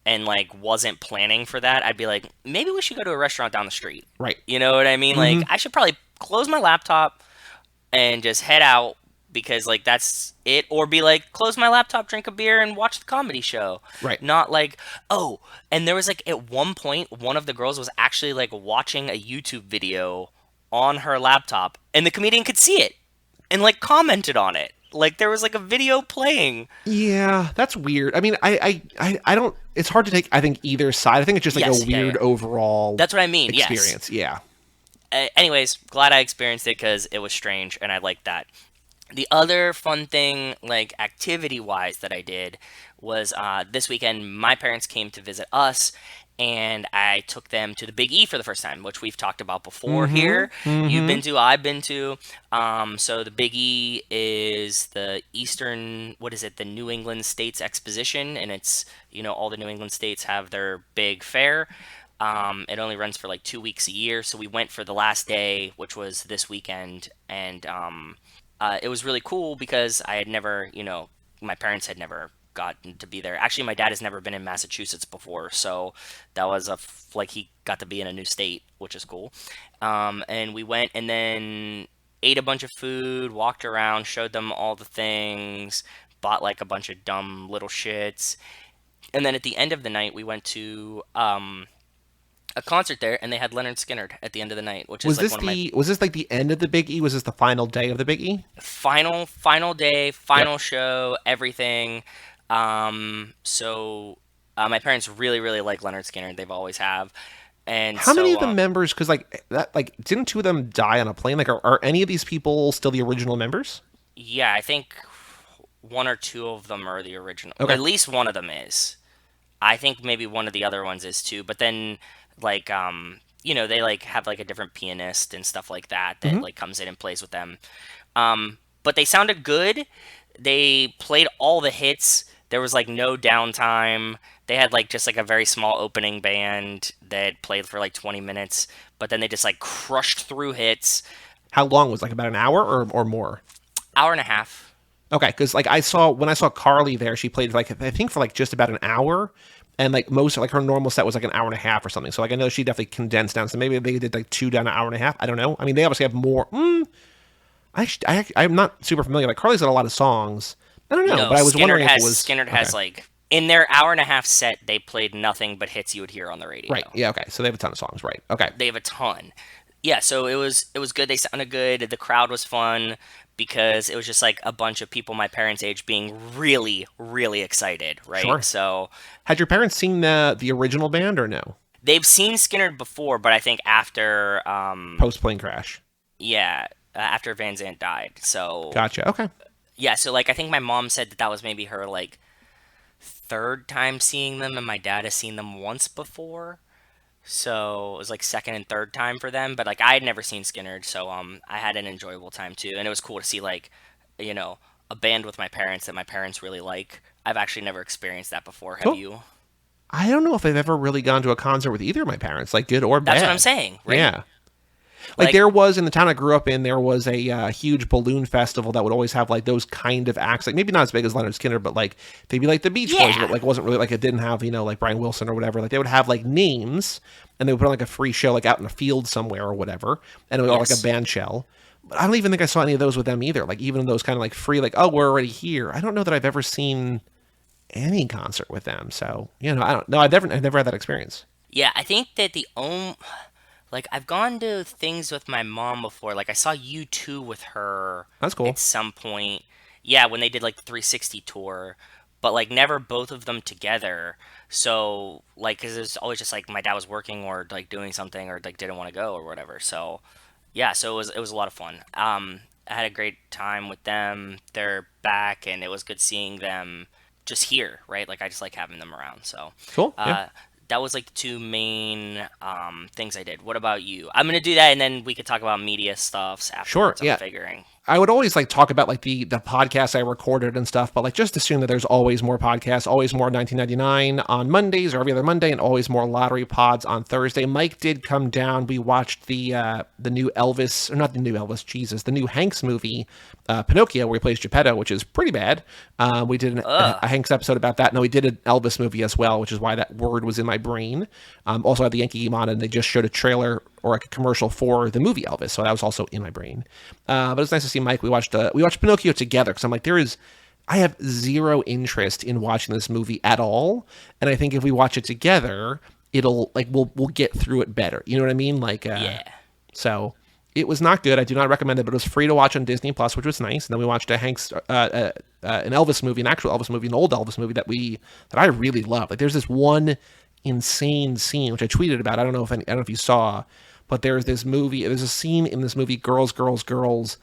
and like wasn't planning for that, I'd be like, maybe we should go to a restaurant down the street. Right. You know what I mean? Like I should probably close my laptop and just head out because like that's it, or be like close my laptop, drink a beer, and watch the comedy show. Right. Not like, oh, and there was like at one point one of the girls was actually like watching a YouTube video on her laptop and the comedian could see it and like commented on it. Like there was like a video playing. Yeah, that's weird. I mean, I don't. It's hard to take. I think either side. I think it's just like a Yes, yeah, weird yeah. overall That's what I mean. Yes. experience. Yeah. Anyways, glad I experienced it because it was strange and I liked that. The other fun thing, like activity wise, that I did was this weekend. My parents came to visit us, and I took them to the Big E for the first time, which we've talked about before Mm-hmm. here. You've Mm-hmm. been to, I've been to. So the Big E is the Eastern, what is it, the New England States Exposition, and it's all the New England states have their big fair. It only runs for like 2 weeks a year, so we went for the last day, which was this weekend, and it was really cool because I had never, my parents had never gotten to be there. Actually, my dad has never been in Massachusetts before, so that was like he got to be in a new state, which is cool. And we went and then ate a bunch of food, walked around, showed them all the things, bought like a bunch of dumb little shits, and then at the end of the night, we went to a concert there, and they had Leonard Skinner at the end of the night, which is Was like this one of my like the end of the Big E? Was this the final day of the Big E? final day, Yep. final show, everything. So my parents really really like Leonard Skinner. They've always have, and How many so of the members? Because like didn't two of them die on a plane? Like, are any of these people still the original members? yeah, I think one or two of them are the original. Okay. At least one of them is. I think maybe one of the other ones is too. But then like they like have like a different pianist and stuff like that that Hmm. like comes in and plays with them. But they sounded good. They played all the hits. There was like no downtime. They had like just like a very small opening band that played for like 20 minutes, but then they just like crushed through hits. How long was like about an hour or more? Hour and a half. Okay, because like when I saw Carly there, she played like I think for like just about an hour, and like most like her normal set was like an hour and a half or something. So like I know she definitely condensed down. So maybe they did like two down an hour and a half. I don't know. I mean, they obviously have more. I'm not super familiar. Like Carly's got a lot of songs. I don't know, No, but I was wondering if it was Skinner okay. has like in their hour and a half set, they played nothing but hits you would hear on the radio. Right. Yeah. Okay. So they have a ton of songs. Right. Okay. They have a ton. Yeah, so it was good. They sounded good. The crowd was fun because it was just like a bunch of people my parents' age being really, really excited, right? Sure. So Had your parents seen the original band or no? they've seen Skinner before, but I think after, Post plane crash. yeah, after Van Zant died. So Gotcha. Okay. Yeah, so like I think my mom said that that was maybe her like third time seeing them, and my dad has seen them once before. So it was like second and third time for them. But like I had never seen Skinner, so I had an enjoyable time too, and it was cool to see like, you know, a band with my parents that my parents really like. I've actually never experienced that before. Have Cool. you? I don't know if I've ever really gone to a concert with either of my parents, like good or That's what I'm bad. saying, right? Yeah. Like Like, there was in the town I grew up in, there was a huge balloon festival that would always have like those kind of acts. Like maybe not as big as Leonard Skinner, but like they'd be like the Beach Boys, but yeah, like wasn't really like it didn't have like Brian Wilson or whatever. Like they would have like names, and they would put on like a free show like out in a field somewhere or whatever, and it would all like a yes, band shell. But I don't even think I saw any of those with them either. Like even those kind of like free, like oh we're already here. I don't know that I've ever seen any concert with them. So I don't know. I've never had that experience. yeah. I think that the only like I've gone to things with my mom before. Like I saw U2 with her That's at cool. some point. Yeah, when they did like the 360 tour, but like never both of them together. So like, cause it was always just like my dad was working or like doing something or like didn't want to go or whatever. So yeah, so it was a lot of fun. I had a great time with them. They're back, and it was good seeing them just here, right? Like I just like having them around. So Cool. Yeah. uh, that was like the two main things I did. What about you? I'm gonna do that, and then we could talk about media stuffs Sure. afterwards. I'm Yeah. figuring. I would always like talk about like the podcasts I recorded and stuff, but like just assume that there's always more podcasts, always more 1999 on Mondays or every other Monday, and always more lottery pods on Thursday. Mike did come down. We watched the new Elvis, or not the new Elvis, Jesus, the new Hanks movie, Pinocchio, where he plays Geppetto, which is pretty bad. We did Ugh. a Hanks episode about that. No, we did an Elvis movie as well, which is why that word was in my brain. Also had the Yankee game on, and they just showed a trailer or like a commercial for the movie Elvis, so that was also in my brain. But it's nice to see Mike. We watched Pinocchio together because I'm like, I have zero interest in watching this movie at all, and I think if we watch it together, it'll like we'll get through it better. You know what I mean? Like, Yeah. so it was not good. I do not recommend it, but it was free to watch on Disney Plus, which was nice. And then we watched a Hanks, an Elvis movie, an actual Elvis movie, an old Elvis movie that I really love. Like, there's this one insane scene which I tweeted about. I don't know if you saw, but there's a scene in this movie, Girls, Girls, Girls,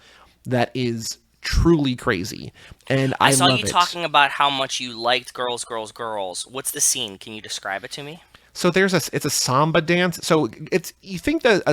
that is truly crazy, and I I saw love you it. talking about how much you liked Girls, Girls, Girls. What's the scene? Can you describe it to me? So it's a samba dance. So it's you think that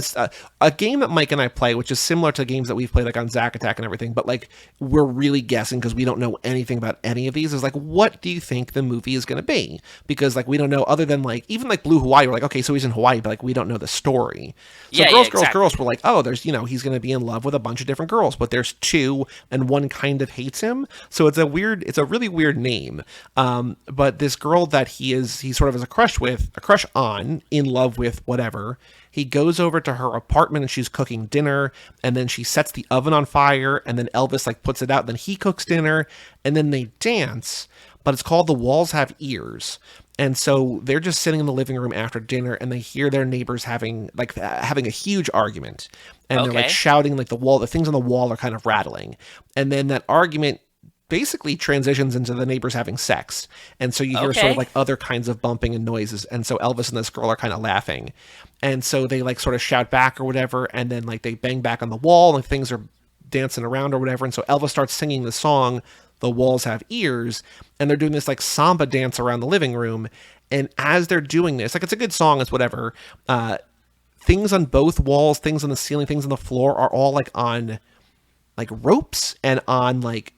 a game that Mike and I play, which is similar to games that we've played like on Zack Attack and everything, but like we're really guessing because we don't know anything about any of these. Is like, what do you think the movie is going to be? Because like we don't know other than like even like Blue Hawaii. We're like, okay, so he's in Hawaii, but like we don't know the story. So Yeah, yeah, Girls, Girls, Girls, exactly. we're like, oh, there's he's going to be in love with a bunch of different girls, but there's two, and one kind of hates him. So it's a really weird name. But this girl that he sort of has a crush on, in love with, whatever. He goes over to her apartment and she's cooking dinner, and then she sets the oven on fire, and then Elvis like puts it out, then he cooks dinner, and then they dance. But it's called The Walls Have Ears. And so they're just sitting in the living room after dinner, and they hear their neighbors having a huge argument, and they're like Okay. shouting, like the things on the wall are kind of rattling, and then that argument basically transitions into the neighbors having sex. And so you hear sort of Okay. like other kinds of bumping and noises. And so Elvis and this girl are kind of laughing. And so they like sort of shout back or whatever. And then like they bang back on the wall and things are dancing around or whatever. And so Elvis starts singing the song, The Walls Have Ears. And they're doing this like samba dance around the living room. And as they're doing this, like it's a good song, it's whatever. Things on both walls, things on the ceiling, things on the floor are all like on like ropes and on like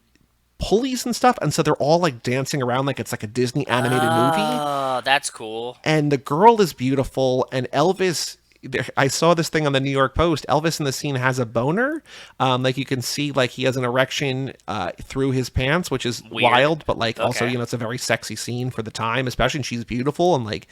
pulleys and stuff, and so they're all like dancing around like it's like a Disney animated movie. Oh, that's cool. And the girl is beautiful, and Elvis. I saw this thing on the New York Post. Elvis in the scene has a boner, like you can see, like he has an erection through his pants, which is Weird. wild, but like also Okay. it's a very sexy scene for the time, especially and she's beautiful, and like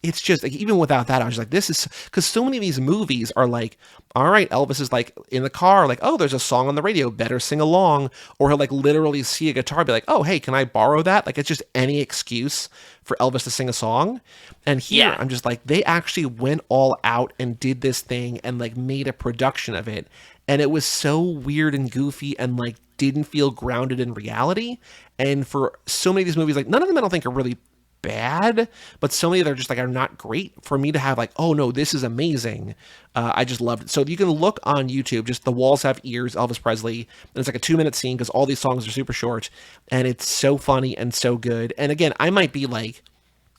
it's just like even without that, I was just like, this is because so many of these movies are like, all right, Elvis is like in the car, like, oh, there's a song on the radio, better sing along, or he'll like literally see a guitar, be like, oh, hey, can I borrow that? Like it's just any excuse for Elvis to sing a song. And here, Yeah. I'm just like, they actually went all out and did this thing and like made a production of it, and it was so weird and goofy and like didn't feel grounded in reality. And for so many of these movies, like none of them I don't think are really bad, but so many that are just like are not great for me to have like, oh no, this is amazing. I just loved it. So you can look on YouTube, just The Walls Have Ears, Elvis Presley, and it's like a 2-minute scene because all these songs are super short, and it's so funny and so good. And again, I might be like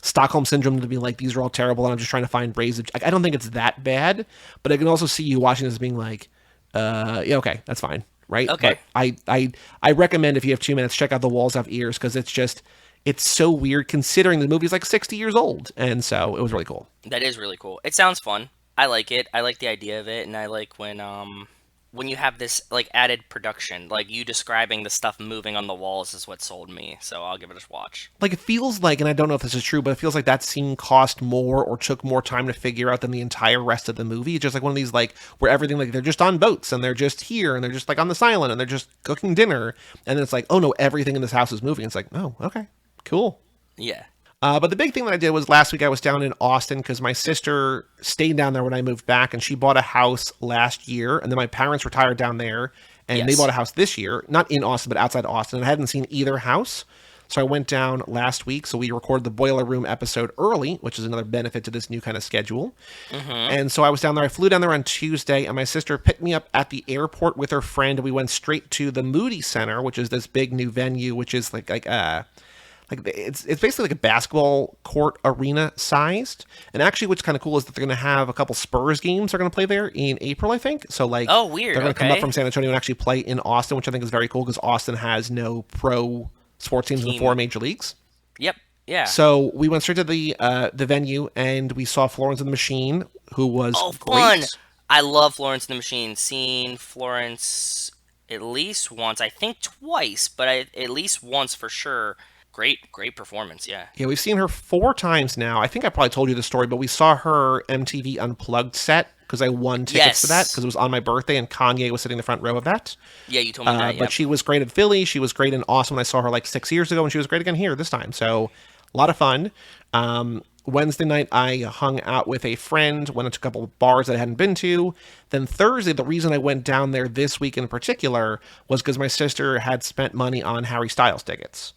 Stockholm syndrome to be like, these are all terrible, and I'm just trying to find ways of. Like, I don't think it's that bad, but I can also see you watching this being like, yeah, okay, that's fine, right? Okay. But I recommend if you have 2 minutes, check out The Walls Have Ears because it's so weird considering the movie's like 60 years old, and so it was really cool. That is really cool. It sounds fun. I like it. I like the idea of it, and I like when you have this like added production, like you describing the stuff moving on the walls is what sold me. So I'll give it a watch. Like it feels like, and I don't know if this is true, but it feels like that scene cost more or took more time to figure out than the entire rest of the movie. It's just like one of these like where everything like they're just on boats and they're just here and they're just like on this island and they're just cooking dinner, and then it's like, oh no, everything in this house is moving. It's like, oh, okay, cool. Yeah. But the big thing that I did was last week I was down in Austin because my sister stayed down there when I moved back, and she bought a house last year, and then my parents retired down there, and they Yes. bought a house this year, not in Austin, but outside Austin, and I hadn't seen either house. So I went down last week, so we recorded the Boiler Room episode early, which is another benefit to this new kind of schedule. And so I was down there. I flew down there on Tuesday, and my sister picked me up at the airport with her friend, and we went straight to the Moody Center, which is this big new venue, which is like it's basically like a basketball court arena sized. And actually, what's kind of cool is that they're going to have a couple Spurs games they're going to play there in April, I think. So like, Oh, weird. they're going to come up Okay. from San Antonio and actually play in Austin, which I think is very cool because Austin has no pro sports teams in the Team. 4 major leagues. Yep. Yeah. So we went straight to the venue and we saw Florence and the Machine, who was Oh, great. fun! I love Florence and the Machine. Seen Florence at least once. I think twice, but at least once for sure. Great performance. Yeah. Yeah, we've seen her 4 times now. I think I probably told you the story, but we saw her MTV Unplugged set because I won tickets to that Yes. because it was on my birthday and Kanye was sitting in the front row of that. Yeah, you told me that. But Yep. she was great at Philly. She was great in Austin when I saw her like 6 years ago, and she was great again here this time. So a lot of fun. Wednesday night, I hung out with a friend, went to a couple of bars that I hadn't been to. Then Thursday, the reason I went down there this week in particular was because my sister had spent money on Harry Styles tickets.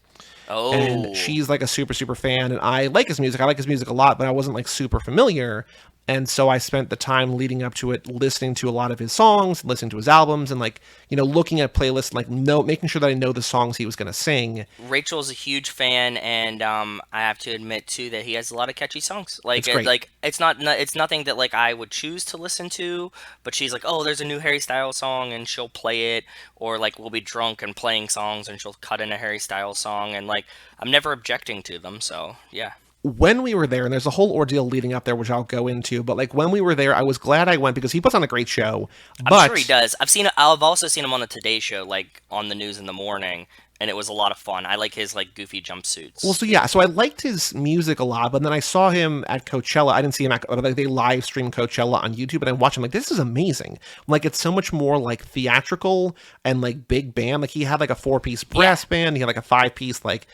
Oh. And she's like a super, super fan, and I like his music. I like his music a lot, but I wasn't like super familiar. And so I spent the time leading up to it listening to a lot of his songs, listening to his albums, and like, looking at playlists, and, like making sure that I know the songs he was going to sing. Rachel's a huge fan, and I have to admit too that he has a lot of catchy songs. It's great. Like it's nothing that like I would choose to listen to, but she's like, oh, there's a new Harry Styles song, and she'll play it, or like we'll be drunk and playing songs, and she'll cut in a Harry Styles song, and like I'm never objecting to them. So yeah. When we were there, and there's a whole ordeal leading up there, which I'll go into, but like when we were there, I was glad I went because he puts on a great show. But I'm sure he does. I've also seen him on the Today Show, like on the news in the morning, and it was a lot of fun. I like his like goofy jumpsuits. Well, so yeah, so I liked his music a lot, but then I saw him at Coachella. I didn't see him at, but like they live stream Coachella on YouTube, and I watched him like, this is amazing. Like it's so much more like theatrical and like big band. Like he had like a 4-piece brass band, he had like a 5-piece like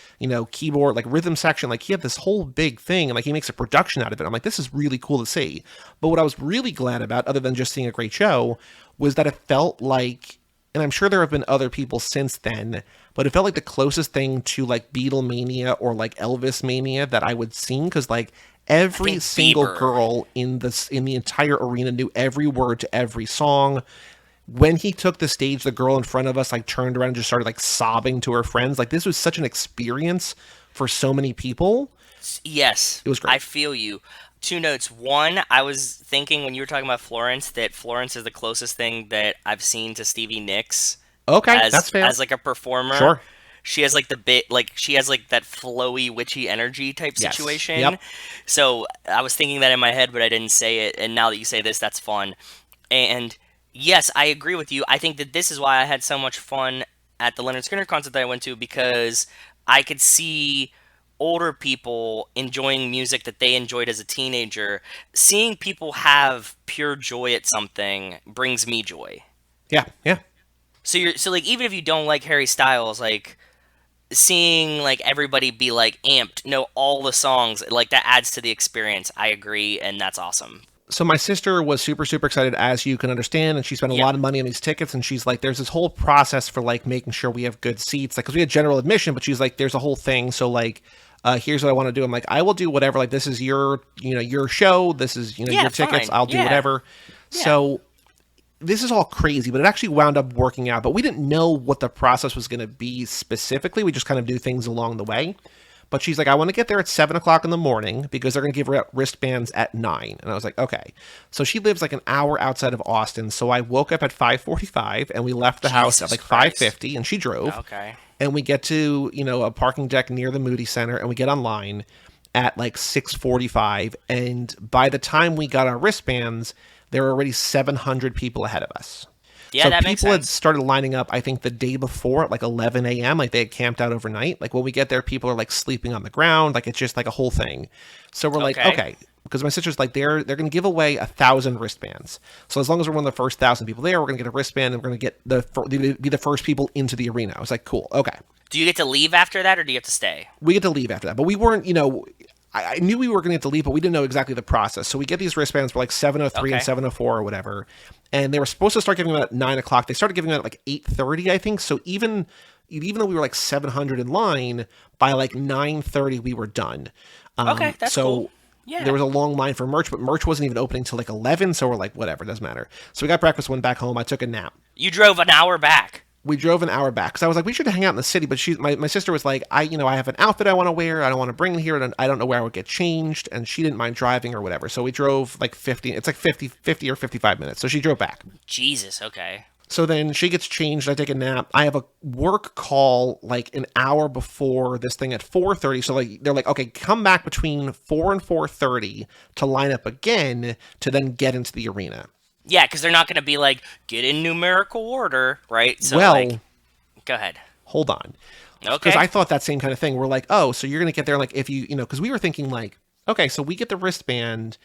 keyboard like rhythm section. Like he had this whole big thing, and like he makes a production out of it. I'm like, this is really cool to see. But what I was really glad about, other than just seeing a great show, was that it felt like, and I'm sure there have been other people since then, but it felt like the closest thing to like Beatlemania or like Elvis mania that I would sing, because like every think single Bieber. girl in the entire arena knew every word to every song. When he took the stage, the girl in front of us like turned around and just started like sobbing to her friends. Like this was such an experience for so many people. Yes, It was great. I feel you. 2 notes. One, I was thinking when you were talking about Florence that Florence is the closest thing that I've seen to Stevie Nicks Okay, as that's fair. as like a performer. Sure. She has like the bit like she has like that flowy witchy energy type Yes. situation. Yep. So I was thinking that in my head, but I didn't say it. And now that you say this, that's fun. And yes, I agree with you. I think that this is why I had so much fun at the Leonard Skinner concert that I went to, because I could see older people enjoying music that they enjoyed as a teenager. Seeing people have pure joy at something brings me joy. Yeah, yeah. So like even if you don't like Harry Styles, like seeing like everybody be like amped, know all the songs, like that adds to the experience. I agree, and that's awesome. So my sister was super, super excited, as you can understand, and she spent a Yep. lot of money on these tickets, and she's like, there's this whole process for like making sure we have good seats, like, because we had general admission, but she's like, there's a whole thing, so like, Here's what I want to do. I'm like, I will do whatever. Like, this is your, your show. This is, Yeah, your tickets. fine. I'll do Yeah. whatever. Yeah. So this is all crazy, but it actually wound up working out. But we didn't know what the process was going to be specifically. We just kind of do things along the way. But she's like, I want to get there at 7 o'clock in the morning because they're going to give her out wristbands at 9. And I was like, okay. So she lives like an hour outside of Austin. So I woke up at 5:45 and we left the house at Jesus like Christ. 5:50 and she drove. Okay. And we get to, a parking deck near the Moody Center and we get online at like 6:45. And by the time we got our wristbands, there were already 700 people ahead of us. Yeah, So that makes people had sense. started lining up, I think, the day before at like 11 a.m. Like they had camped out overnight. Like when we get there, people are like sleeping on the ground. Like it's just like a whole thing. So we're like, Okay. okay, because my sister's like, they're going to give away 1,000 wristbands. So as long as we're one of the first 1,000 people there, we're going to get a wristband and we're going to get be the first people into the arena. I was like, cool, okay. Do you get to leave after that, or do you have to stay? We get to leave after that, but we weren't, I knew we were going to get to leave, but we didn't know exactly the process. So we get these wristbands for like 7:03 and Okay. 7:04 or whatever, and they were supposed to start giving them at 9 o'clock. They started giving them at like 8:30, I think. So even though we were like 700 in line, by like 9:30 we were done. Okay, that's so cool. Yeah. there was a long line for merch, but merch wasn't even opening till like 11. So we're like, whatever, doesn't matter. So we got breakfast, went back home. I took a nap. You drove an hour back. We drove an hour back because I was like, we should hang out in the city. But my sister was like, I have an outfit I want to wear. I don't want to bring it here. And I don't know where I would get changed. And she didn't mind driving or whatever. So we drove like 50. It's like 50 or 55 minutes. So she drove back. Jesus. Okay. So then she gets changed. I take a nap. I have a work call like an hour before this thing at 4:30. So like they're like, okay, come back between 4 and 4:30 to line up again to then get into the arena. Yeah, because they're not going to be like, get in numerical order, right? So, Well, like, go ahead. hold on. Okay. Because I thought that same kind of thing. We're like, oh, so you're going to get there like if because we were thinking like, okay, so we get the wristband.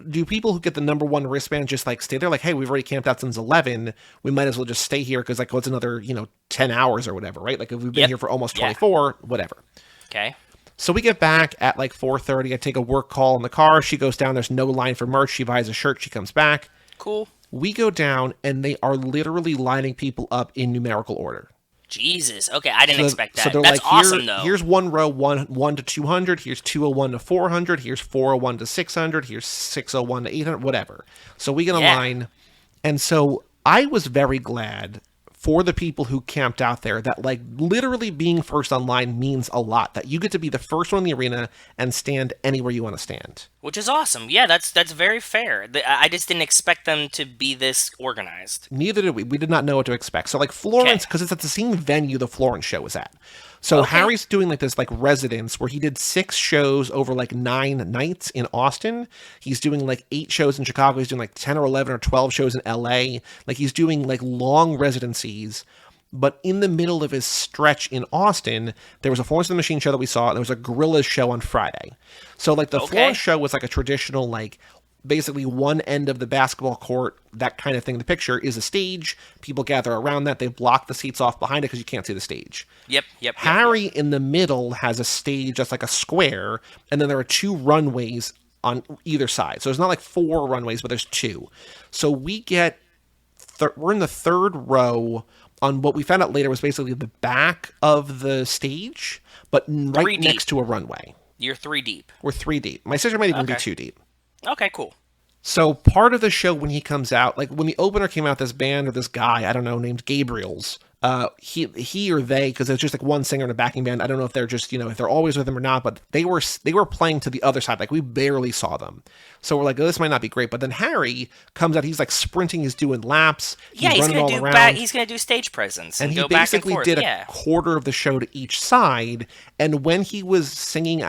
Do people who get the number one wristband just like stay there? Like, hey, we've already camped out since 11. We might as well just stay here because like what's another 10 hours or whatever, right? Like if we've been Yep. here for almost Yeah. 24, whatever. Okay. So we get back at like 4:30. I take a work call in the car. She goes down. There's no line for merch. She buys a shirt. She comes back. Cool. We go down and they are literally lining people up in numerical order. Jesus. Okay, I didn't expect that. So they're That's like, awesome, though. here's one row, 1 to 200. Here's 201 to 400. Here's 401 to 600. Here's 601 to 800. Whatever. So we get a Yeah. line, and so I was very glad for the people who camped out there that like literally being first online means a lot. That you get to be the first one in the arena and stand anywhere you want to stand. Which is awesome. Yeah, that's very fair. I just didn't expect them to be this organized. Neither did we. We did not know what to expect. So like Florence, Okay. because it's at the same venue the Florence show was at. So Okay. Harry's doing like this like residence where he did 6 shows over like 9 nights in Austin. He's doing like 8 shows in Chicago. He's doing like 10 or 11 or 12 shows in LA. Like he's doing like long residencies. But in the middle of his stretch in Austin, there was a Florence and the Machine show that we saw, and there was a Gorillas show on Friday. So like the Okay. Florence show was like a traditional like basically one end of the basketball court, that kind of thing. The picture is a stage. People gather around that. They block the seats off behind it because you can't see the stage. Yep. Harry in the middle has a stage that's like a square, and then there are 2 runways on either side. So there's not like 4 runways, but there's 2. So we get we're in the 3rd row on what we found out later was basically the back of the stage, but right 3 deep. next to a runway. You're 3 deep. We're 3 deep. My sister might even be Okay. 2 deep. Okay, cool. So part of the show when he comes out, like when the opener came out, this band or this guy, I don't know, named Gabriel's, he or they, because there's just like one singer in a backing band. I don't know if they're just, if they're always with him or not, but they were playing to the other side. Like we barely saw them. So we're like, oh, this might not be great. But then Harry comes out, he's like sprinting, he's doing laps. Yeah, he's running gonna all do around. he's gonna do stage presence And and he go back and basically forth. did Yeah. a quarter of the show to each side. And when he was singing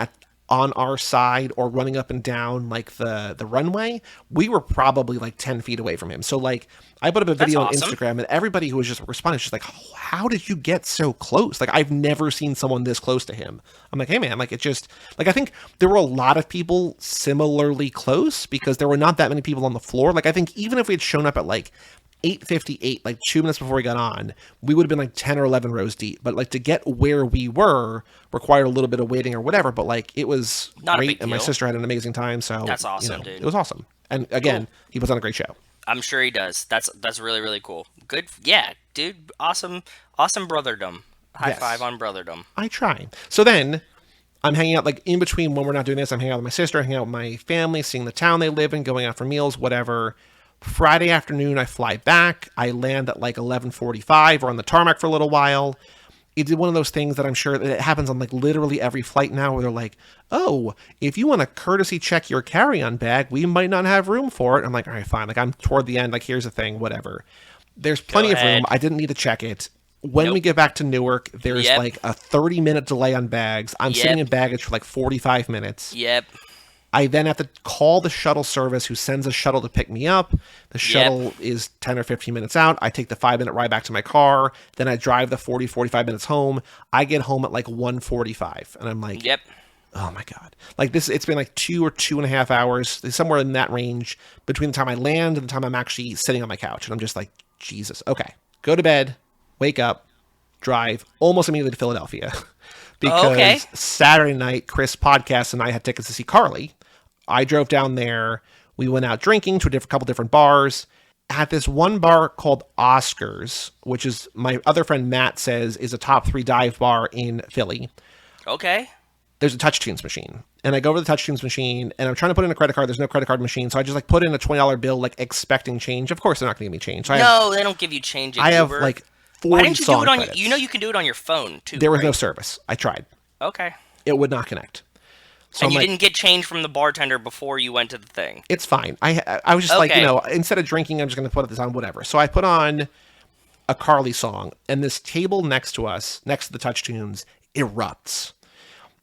on our side or running up and down like the runway, we were probably like 10 feet away from him. So like I put up a video on awesome. Instagram, and everybody who was just responding was just like, how did you get so close? Like I've never seen someone this close to him. I'm like, hey man, like it just like I think there were a lot of people similarly close because there were not that many people on the floor. Like I think even if we had shown up at like 8:58, like 2 minutes before we got on, we would have been like 10 or 11 rows deep. But like to get where we were required a little bit of waiting or whatever. But like it was Not a great, big and my deal. sister had an amazing time. So That's awesome, dude. It was awesome. And again, he puts on a great show. I'm sure he does. That's really, really cool. Good. Yeah, dude. Awesome brotherdom. High Yes. five on brotherdom. I try. So then I'm hanging out, like, in between when we're not doing this, I'm hanging out with my sister, hanging out with my family, seeing the town they live in, going out for meals, whatever. Friday afternoon, I fly back. I land at like 11:45. We're on the tarmac for a little while. It's one of those things that I'm sure that it happens on like literally every flight now where they're like, oh, if you want to courtesy check your carry-on bag, we might not have room for it. I'm like, all right, fine. Like, I'm toward the end. Like, here's the thing, whatever. There's plenty of room. I didn't need to check it. When we get back to Newark, there's like a 30-minute delay on bags. I'm sitting in baggage for like 45 minutes. I then have to call the shuttle service who sends a shuttle to pick me up. The shuttle is 10 or 15 minutes out. I take the 5-minute ride back to my car. Then I drive the 45 minutes home. I get home at like 1:45. And I'm like, oh my God. Like this, it's been like 2 or 2.5 hours, somewhere in that range between the time I land and the time I'm actually sitting on my couch. And I'm just like, Jesus. Okay. Go to bed, wake up, drive almost immediately to Philadelphia. Because Saturday night, Chris Podcast and I had tickets to see Carly. I drove down there. We went out drinking to a couple different bars. At this one bar called Oscars, which is my other friend Matt says is a top 3 dive bar in Philly. There's a touch tunes machine. And I go over to the touch tunes machine and I'm trying to put in a credit card. There's no credit card machine. So I just like put in a $20 bill, like expecting change. Of course, they're not going to give me change. No, they don't give you change. I have like 40 Why didn't you do it on credits. You know you can do it on your phone too. There was no service. I tried. It would not connect. So and you didn't get change from the bartender before you went to the thing. It's fine. I was just like, instead of drinking, I'm just going to put this on, whatever. So I put on a Carly song, and this table next to us, next to the touch tunes, erupts.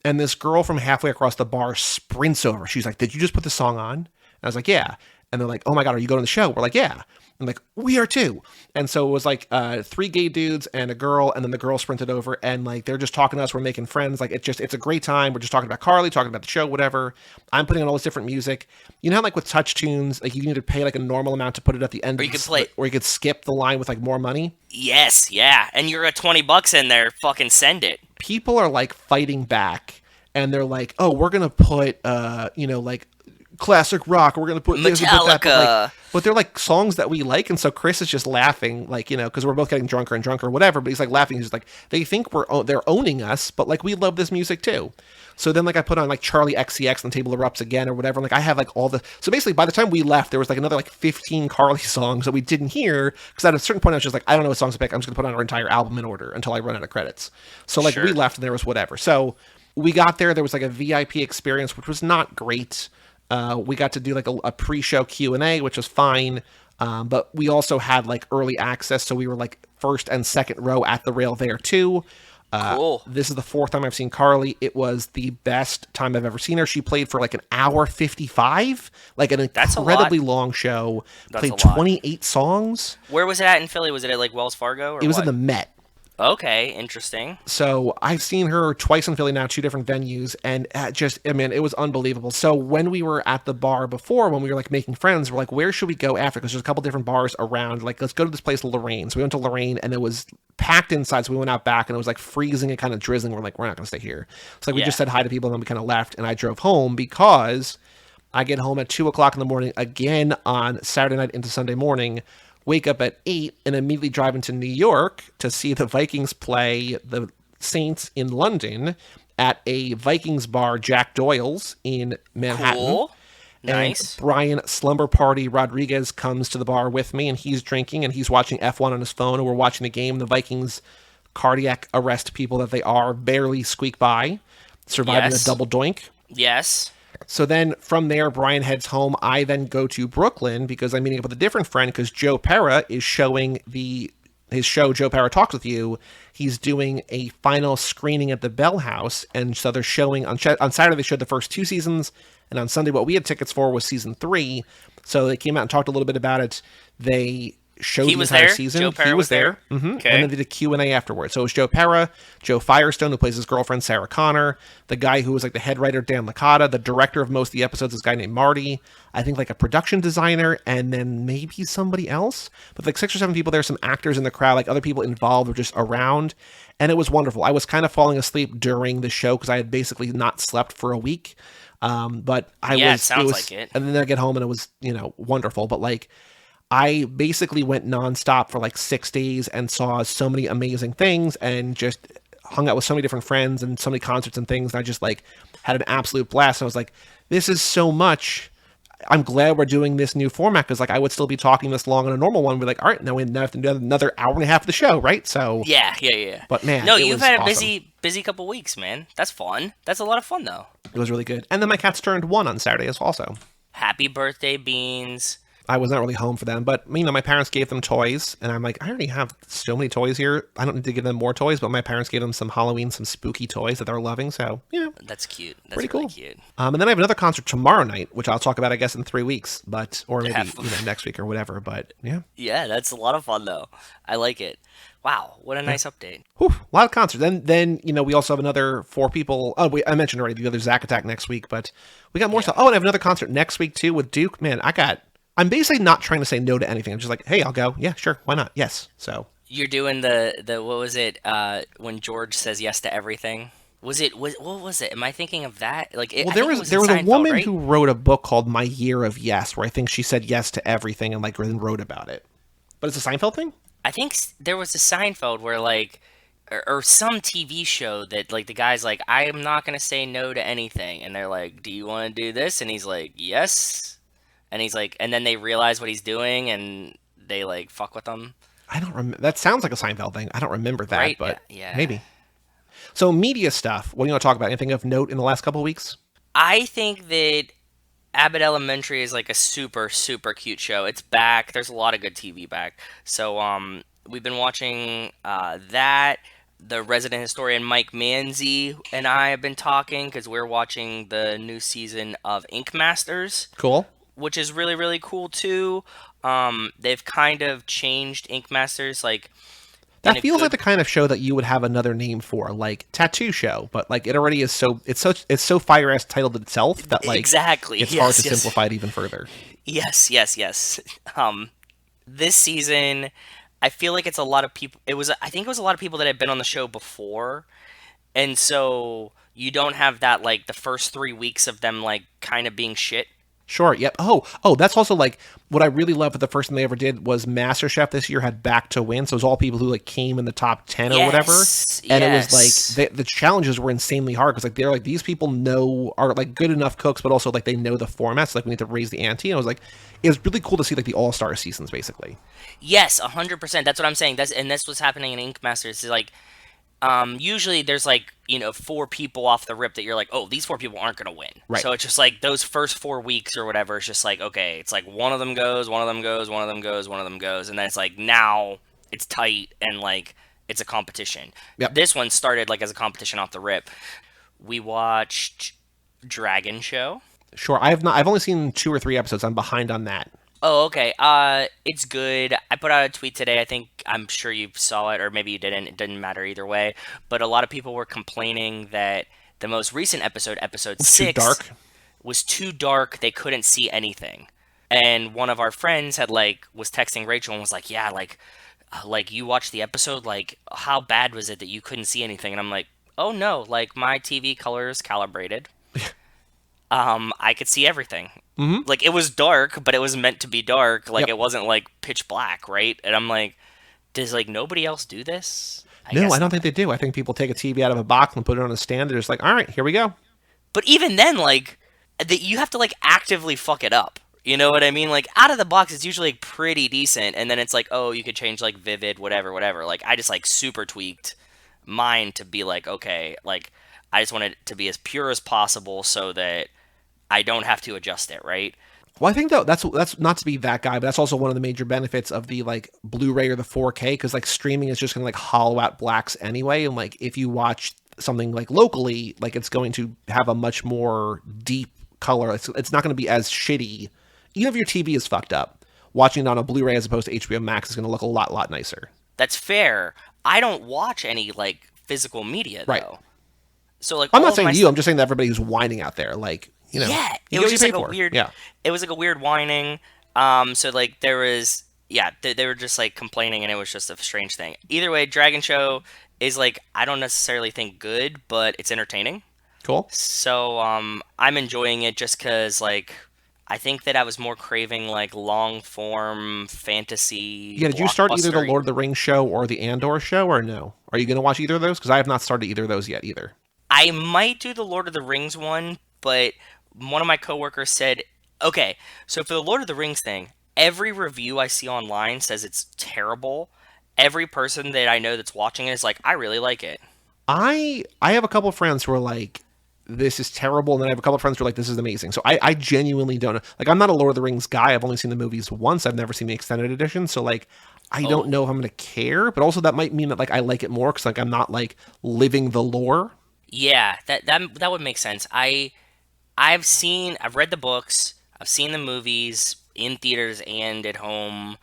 And this girl from halfway across the bar sprints over. She's like, did you just put the song on? And I was like, yeah. And they're like, oh my God, are you going to the show? We're like, yeah. I'm like, we are too. And so it was like 3 gay dudes and a girl, and then the girl sprinted over, and like they're just talking to us. We're making friends. Like it's a great time. We're just talking about Carly, talking about the show, whatever. I'm putting on all this different music. You know how like with touch tunes, like you need to pay like a normal amount to put it at the end, or you could play, or you could skip the line with like more money. Yes, yeah, and you're at $20 in there. Fucking send it. People are like fighting back, and they're like, oh, we're gonna put like classic rock, we're gonna put this and put that, but they're like songs that we like, and so Chris is just laughing, like, because we're both getting drunker and drunker, whatever. But he's like laughing. He's like, they think they're owning us, but like we love this music too. So then like I put on like Charlie XCX and the table erupts again or whatever. Like I have like all the. So basically, by the time we left, there was like another like 15 Carly songs that we didn't hear because at a certain point I was just like, I don't know what songs to pick. I'm just gonna put on our entire album in order until I run out of credits. So like we left and there was whatever. So we got there. There was like a VIP experience, which was not great. We got to do like a pre-show Q&A, which was fine. But we also had like early access. So we were like first and second row at the rail there too. Cool. This is the 4th time I've seen Carly. It was the best time I've ever seen her. She played for like an hour 55, like an incredibly long show. Played 28 songs. Where was it at in Philly? Was it at like Wells Fargo? Or it was in the Met. Okay, interesting. So I've seen her twice in Philly now, 2 different venues, and it was unbelievable. So when we were at the bar before, when we were like making friends, we're like, where should we go after? Because there's a couple different bars around. Like, let's go to this place, Lorraine. So we went to Lorraine, and it was packed inside. So we went out back, and it was like freezing and kind of drizzling. We're like, we're not going to stay here. So like we just said hi to people, and then we kind of left, and I drove home because I get home at 2 o'clock in the morning again on Saturday night into Sunday morning. Wake up at 8 and immediately drive into New York to see the Vikings play the Saints in London at a Vikings bar, Jack Doyle's in Manhattan. Cool. Nice. And Brian Slumber Party Rodriguez comes to the bar with me, and he's drinking, and he's watching F1 on his phone, and we're watching the game. The Vikings, cardiac arrest people that they are, barely squeak by, surviving a double doink. Yes. So then from there, Brian heads home. I then go to Brooklyn because I'm meeting up with a different friend because Joe Pera is showing his show, Joe Pera Talks With You. He's doing a final screening at the Bell House. And so they're showing on Saturday, they showed the first 2 seasons. And on Sunday, what we had tickets for was season 3. So they came out and talked a little bit about it. They showed the entire season. Joe Pera was there. Mm-hmm. Okay. And then did a Q&A afterwards. So it was Joe Pera, Joe Firestone, who plays his girlfriend, Sarah Connor, the guy who was like the head writer, Dan Licata, the director of most of the episodes, this guy named Marty, I think like a production designer, and then maybe somebody else. But like 6 or 7 people there, some actors in the crowd, like other people involved were just around. And it was wonderful. I was kind of falling asleep during the show because I had basically not slept for a week. But it sounds like it. And then I get home and it was, wonderful. But like, I basically went nonstop for like 6 days and saw so many amazing things and just hung out with so many different friends and so many concerts and things. And I just like had an absolute blast. And I was like, this is so much. I'm glad we're doing this new format because like I would still be talking this long on a normal one. We're like, all right, now we have to do another hour and a half of the show, right? So, Yeah. but man, No, it you've was had a awesome. busy couple weeks, man. That's fun. That's a lot of fun though. It was really good. And then my cats turned 1 on Saturday as also. Happy birthday, Beans. I was not really home for them, but my parents gave them toys, and I'm like, I already have so many toys here. I don't need to give them more toys, but my parents gave them some Halloween, some spooky toys that they're loving. So That's cute. That's pretty really cool. cute. And then I have another concert tomorrow night, which I'll talk about, I guess, in 3 weeks, or maybe Yeah. next week or whatever. But yeah, Yeah, that's a lot of fun though. I like it. Wow, what a nice update. whew, a lot of concerts. Then we also have another 4 people. Oh, I mentioned already the other Zack Attack next week, but we got more stuff. Oh, and I have another concert next week too with Duke. Man, I'm basically not trying to say no to anything. I'm just like, hey, I'll go. Yeah, sure. Why not? Yes. So You're doing the what was it? When George says yes to everything. What was it? Am I thinking of that? Like, well, I there think it was in a Seinfeld, woman right? who wrote a book called My Year of Yes, where I think she said yes to everything and like then wrote about it. But it's a Seinfeld thing. I think there was a Seinfeld where like, or some TV show that like the guy's like, I am not gonna say no to anything, and they're like, do you want to do this? And he's like, yes, and he's like, and then they realize what he's doing, and they like fuck with him, I don't remember. That sounds like a Seinfeld thing. I don't remember that, right? but Yeah. maybe. So media stuff. What do you want to talk about? Anything of note in the last couple of weeks? I think that Abbott Elementary is like a super super cute show. It's back. There's a lot of good TV back. So we've been watching that. The resident historian Mike Manzi and I have been talking because we're watching the new season of Ink Masters, Cool. which is really really cool too. They've kind of changed Ink Masters like in That a feels like good. the kind of show that you would have another name for, like Tattoo Show, but like it already is it's so fire ass titled itself that like Exactly. it's hard Yes. to Yes. simplify it even further. Yes. This season, I feel like it's a lot of people. I think it was a lot of people that had been on the show before, and so you don't have that like the first 3 weeks of them like kind of being shit. Sure. Yep. Oh, that's also like what I really love. But the first thing they ever did was MasterChef this year had Back to Win, so it was all people who like came in the top 10 or whatever. Yes. And it was Yes. like the challenges were insanely hard because like they're like these people are like good enough cooks, but also like they know the formats. Like we need to raise the ante. And I was like, it was really cool to see like the All Star seasons basically. Yes, 100%. That's what I'm saying. That's what's happening in Ink Masters. Is like usually there's like 4 people off the rip that you're like, oh, these 4 people aren't gonna win. Right. So it's just like those first 4 weeks or whatever. It's just like, okay, it's like one of them goes, one of them goes, one of them goes, one of them goes, and then it's like now it's tight and like it's a competition. Yep. This one started like as a competition off the rip. We watched Dragon Show. Sure. I have not. I've only seen 2 or 3 episodes. I'm behind on that. Oh, okay. It's good. I put out a tweet today. I'm sure you saw it, or maybe you didn't. It didn't matter either way. But a lot of people were complaining that the most recent episode, episode It's too 6, dark. was too dark. They couldn't see anything. And one of our friends had was texting Rachel and was like, "Yeah, like you watched the episode. Like, how bad was it that you couldn't see anything?" And I'm like, "Oh no, like my TV color is calibrated. I could see everything. Mm-hmm. Like it was dark, but it was meant to be dark. Like Yep. it wasn't like pitch black, right?" And I'm like, does like nobody else do this? No, guess I don't not. think they do. I think people take a TV out of a box and put it on a stand. They're just like, all right, here we go. But even then, like, you have to like actively fuck it up. You know what I mean? Like out of the box, it's usually like, pretty decent, and then it's like, oh, you could change like vivid, whatever. Like I just like super tweaked mine to be like, okay, like I just want it to be as pure as possible so that I don't have to adjust it, right? Well, I think though that's not to be that guy, but that's also one of the major benefits of the like Blu-ray or the 4K because like streaming is just gonna like hollow out blacks anyway, and like if you watch something like locally, like it's going to have a much more deep color. It's not going to be as shitty. Even if your TV is fucked up, watching it on a Blu-ray as opposed to HBO Max is going to look a lot nicer. That's fair. I don't watch any like physical media Right. though. So like I'm all not of saying my you. I'm just saying that everybody who's whining out there, like yeah, you it get was what just you like pay a for. weird. Yeah. It was like a weird whining. So like there was yeah, they were just like complaining, and it was just a strange thing. Either way, Dragon Show is like I don't necessarily think good, but it's entertaining. Cool. So I'm enjoying it just because like I think that I was more craving like long form fantasy Yeah, did you start either the blockbuster. Lord of the Rings show or the Andor show, or no? Are you going to watch either of those? Because I have not started either of those yet either. I might do the Lord of the Rings one, but one of my coworkers said, okay, so for the Lord of the Rings thing, every review I see online says it's terrible. Every person that I know that's watching it is like, I really like it. I have a couple of friends who are like, this is terrible, and then I have a couple of friends who are like, this is amazing. So I genuinely don't know. Like, I'm not a Lord of the Rings guy. I've only seen the movies once. I've never seen the extended edition. So like, I don't Oh, know if I'm gonna care. But also that might mean that like I like it more because like I'm not like living the lore. yeah, that would make sense. I've read the books, I've seen the movies in theaters and at home.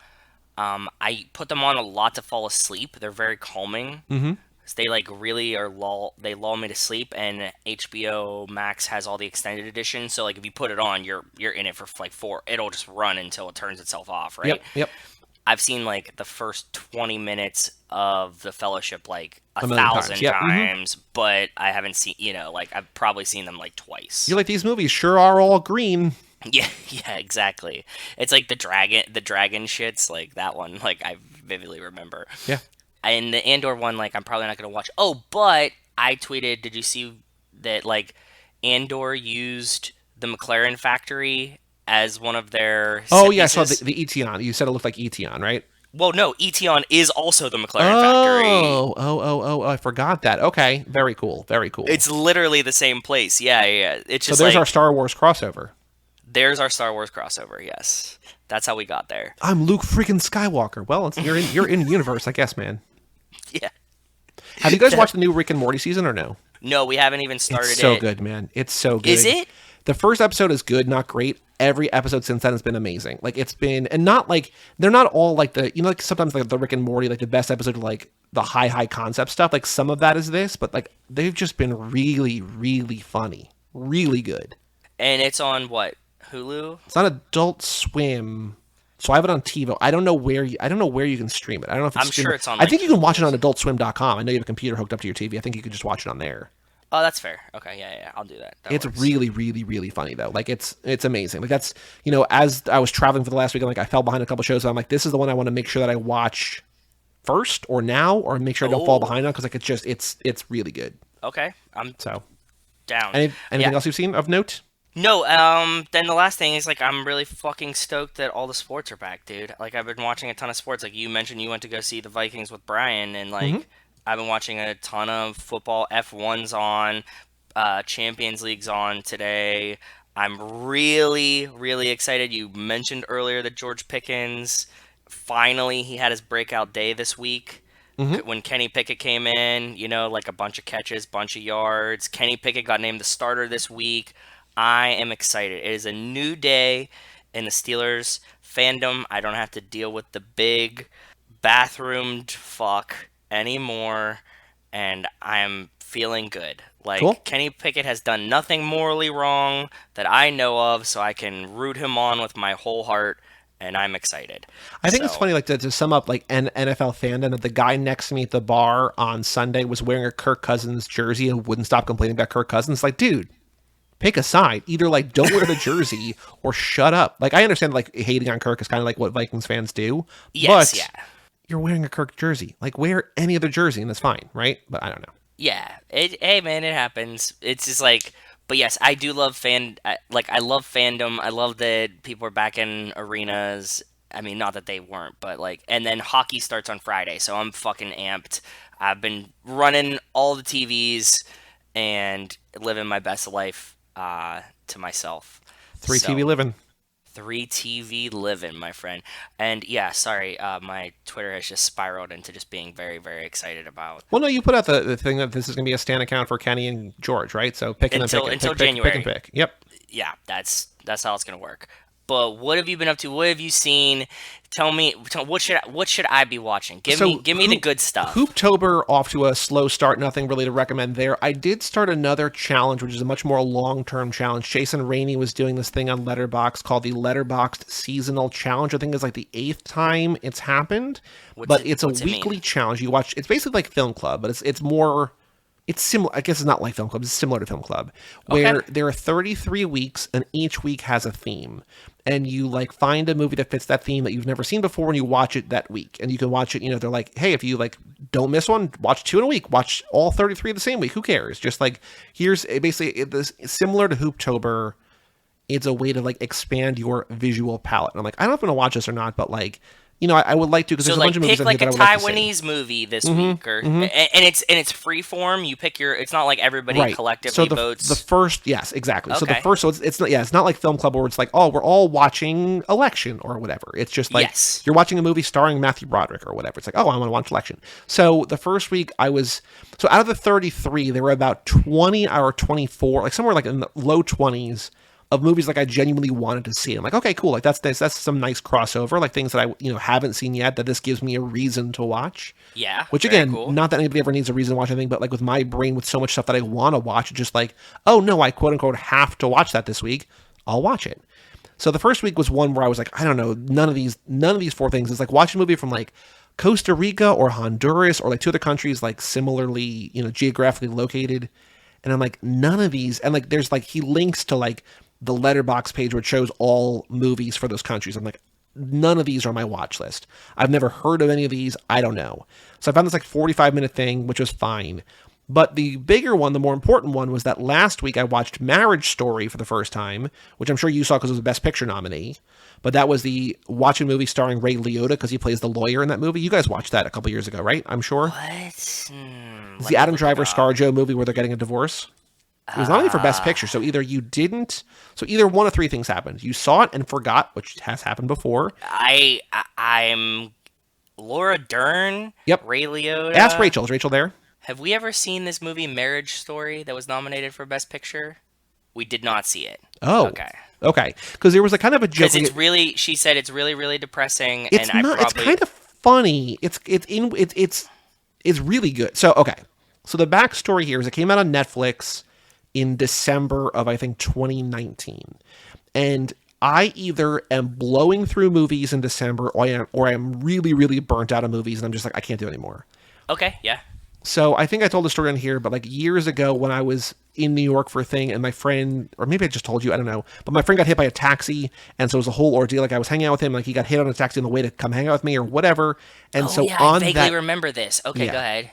I put them on a lot to fall asleep. They're very calming. Mm-hmm. They like really are they lull me to sleep, and HBO Max has all the extended edition. So like if you put it on, you're in it for like four. It'll just run until it turns itself off, right? Yep. Yep. I've seen like the first 20 minutes of The Fellowship like a A million times. thousand Yep. Mm-hmm. times, but I haven't seen, like I've probably seen them like You're twice. like these movies sure are all green. Yeah, yeah, exactly. It's like the dragon shits, like that one, like I vividly remember. Yeah. And the Andor one, like I'm probably not gonna watch. Oh, but I tweeted, did you see that like Andor used the McLaren factory as one of their Oh set yeah, I saw the pieces? the Etion. You said it looked like Etion, right? Well, no, Etion is also the McLaren factory. Oh, I forgot that. Okay, very cool, very cool. It's literally the same place. Yeah, yeah. It's So just there's our like Star Wars crossover. there's our Star Wars crossover. Yes, that's how we got there. I'm Luke freaking Skywalker. Well, you're in universe, I guess, man. Yeah. Have you guys watched the new Rick and Morty season or no? No, we haven't even It's started so it. good, man. It's so Is good. it? The first episode is good, not great. Every episode since then has been amazing. Like it's been, and not like they're not all like like sometimes like the Rick and Morty, like the best episode, like the high concept stuff. Like some of that is this, but like they've just been really funny, really good. And it's on what? Hulu? It's on Adult Swim, so I have it on TiVo. I don't know where you can stream it. I don't know if it's I'm sure streaming. it's on I like think you can watch it Hulu or on something. AdultSwim.com. I know you have a computer hooked up to your TV. I think you could just watch it on there. Oh, that's fair. Okay, yeah, yeah, I'll do that. That It's works. really funny though. Like it's amazing. Like that's as I was traveling for the last week, I'm like I fell behind a couple shows. So I'm like, this is the one I want to make sure that I watch first or now, or make sure I don't fall Oh, behind on because like it's really good. okay. I'm So down. anything Yeah. else you've seen of note? No, then the last thing is like I'm really fucking stoked that all the sports are back, dude. Like I've been watching a ton of sports. Like you mentioned you went to go see the Vikings with Brian and Hmm. like I've been watching a ton of football. F1's on, Champions League's on today. I'm really excited. You mentioned earlier that George Pickens finally he had his breakout day this week. Hmm. When Kenny Pickett came in, like a bunch of catches, bunch of yards. Kenny Pickett got named the starter this week. I am excited. It is a new day in the Steelers fandom. I don't have to deal with the big bathroomed fuck anymore, and I'm feeling good. Cool. Like Kenny Pickett has done nothing morally wrong that I know of, so I can root him on with my whole heart, and I'm excited. I think it's So, funny, like to sum up, like an NFL fandom, that the guy next to me at the bar on Sunday was wearing a Kirk Cousins jersey and wouldn't stop complaining about Kirk Cousins. Like, dude, pick a side. Either like don't wear the jersey or shut up. Like I understand like hating on Kirk is kind of like what Vikings fans do, yes, but yeah. you're wearing a Kirk jersey. Like wear any other jersey and that's fine, right? But I don't know. Yeah, hey man, it happens. It's just like, but yes, I do love like I love fandom. I love that people are back in arenas. I mean, not that they weren't, but like, and then hockey starts on Friday, so I'm fucking amped. I've been running all the TVs and living my best life to myself. Three TV So living. 3 TV living, my friend. And yeah, sorry, my Twitter has just spiraled into just being very excited about Well, no, you put out the thing that this is going to be a stand account for Kenny and George, right? So pick and then pick it. until Pick and January. pick. Yep. Yeah, that's how it's gonna work. But what have you been up to? What have you seen? Tell me, what should I be watching? So Give me the good stuff. Hooptober off to a slow start. Nothing really to recommend there. I did start another challenge, which is a much more long-term challenge. Jason Rainey was doing this thing on Letterboxd called the Letterboxd Seasonal Challenge. I think it's like the 8th time it's happened, but it's a What's it mean? weekly challenge. You watch. It's basically like Film Club, but it's more it's similar. I guess it's not like Film Club. It's similar to Film Club, Okay. where there are 33 weeks and each week has a theme. And you like find a movie that fits that theme that you've never seen before and you watch it that week. And you can watch it, they're like, hey, if you like don't miss one, watch 2 in a week. Watch all 33 the same week. Who cares? Just like here's basically this similar to Hooptober. It's a way to like expand your visual palette. And I'm like, I don't know if I'm gonna watch this or not, but like, I would like to because So there's a like bunch of movies pick on here like a that I would like to see. Taiwanese movie this week, or and it's free form. You pick your. It's not like everybody Right. collectively So the votes. first, yes, exactly. So the Okay. first, so it's not, yeah, it's not like Film Club where it's like, oh, we're all watching Election or whatever. It's just like Yes. you're watching a movie starring Matthew Broderick or whatever. It's like, oh, I want to watch Election. So the first week so out of the 33, there were about 20 or 24, like somewhere like in the low 20s of movies like I genuinely wanted to see. I'm like, okay, cool. Like that's some nice crossover, like things that I haven't seen yet that this gives me a reason to watch. Yeah. Which very again, cool. not that anybody ever needs a reason to watch anything, but like with my brain with so much stuff that I want to watch, it's just like, oh no, I quote unquote have to watch that this week. I'll watch it. So the first week was one where I was like, I don't know, none of these 4 things. It's like watching a movie from like Costa Rica or Honduras or like 2 other countries like similarly, geographically located. And I'm like, none of these, and like there's like he links to like the letterbox page where it shows all movies for those countries. I'm like, none of these are on my watch list. I've never heard of any of these. I don't know. So I found this like 45-minute thing, which was fine. But the bigger one, the more important one, was that last week I watched Marriage Story for the first time, which I'm sure you saw because it was a Best Picture nominee. But that was the watching movie starring Ray Liotta because he plays the lawyer in that movie. You guys watched that a couple years ago, right? I'm sure. What? It's the Adam Driver ScarJo movie where they're getting a divorce. It was nominated for Best Picture, so either you didn't, so either one of 3 things happened. You saw it and forgot, which has happened before. I'm Laura Dern. Yep. Ray Liotta. Ask Rachel. Is Rachel there? Have we ever seen this movie Marriage Story that was nominated for Best Picture? We did not see it. Oh. Okay. Because there was a kind of a joke. Because it's really, she said it's really, really depressing. It's and not. It's kind of funny. It's really good. So okay. So the backstory here is it came out on Netflix in December of I think 2019, and I either am blowing through movies in December or I am really, really burnt out of movies and I'm just like, I can't do it anymore. Okay, yeah. So I think I told the story on here, but like years ago when I was in New York for a thing and my friend, or maybe I just told you, I don't know, but my friend got hit by a taxi. And so it was a whole ordeal. Like I was hanging out with him, like he got hit on a taxi on the way to come hang out with me or whatever. And so yeah, on I vaguely that, remember this. Okay, Yeah. go ahead.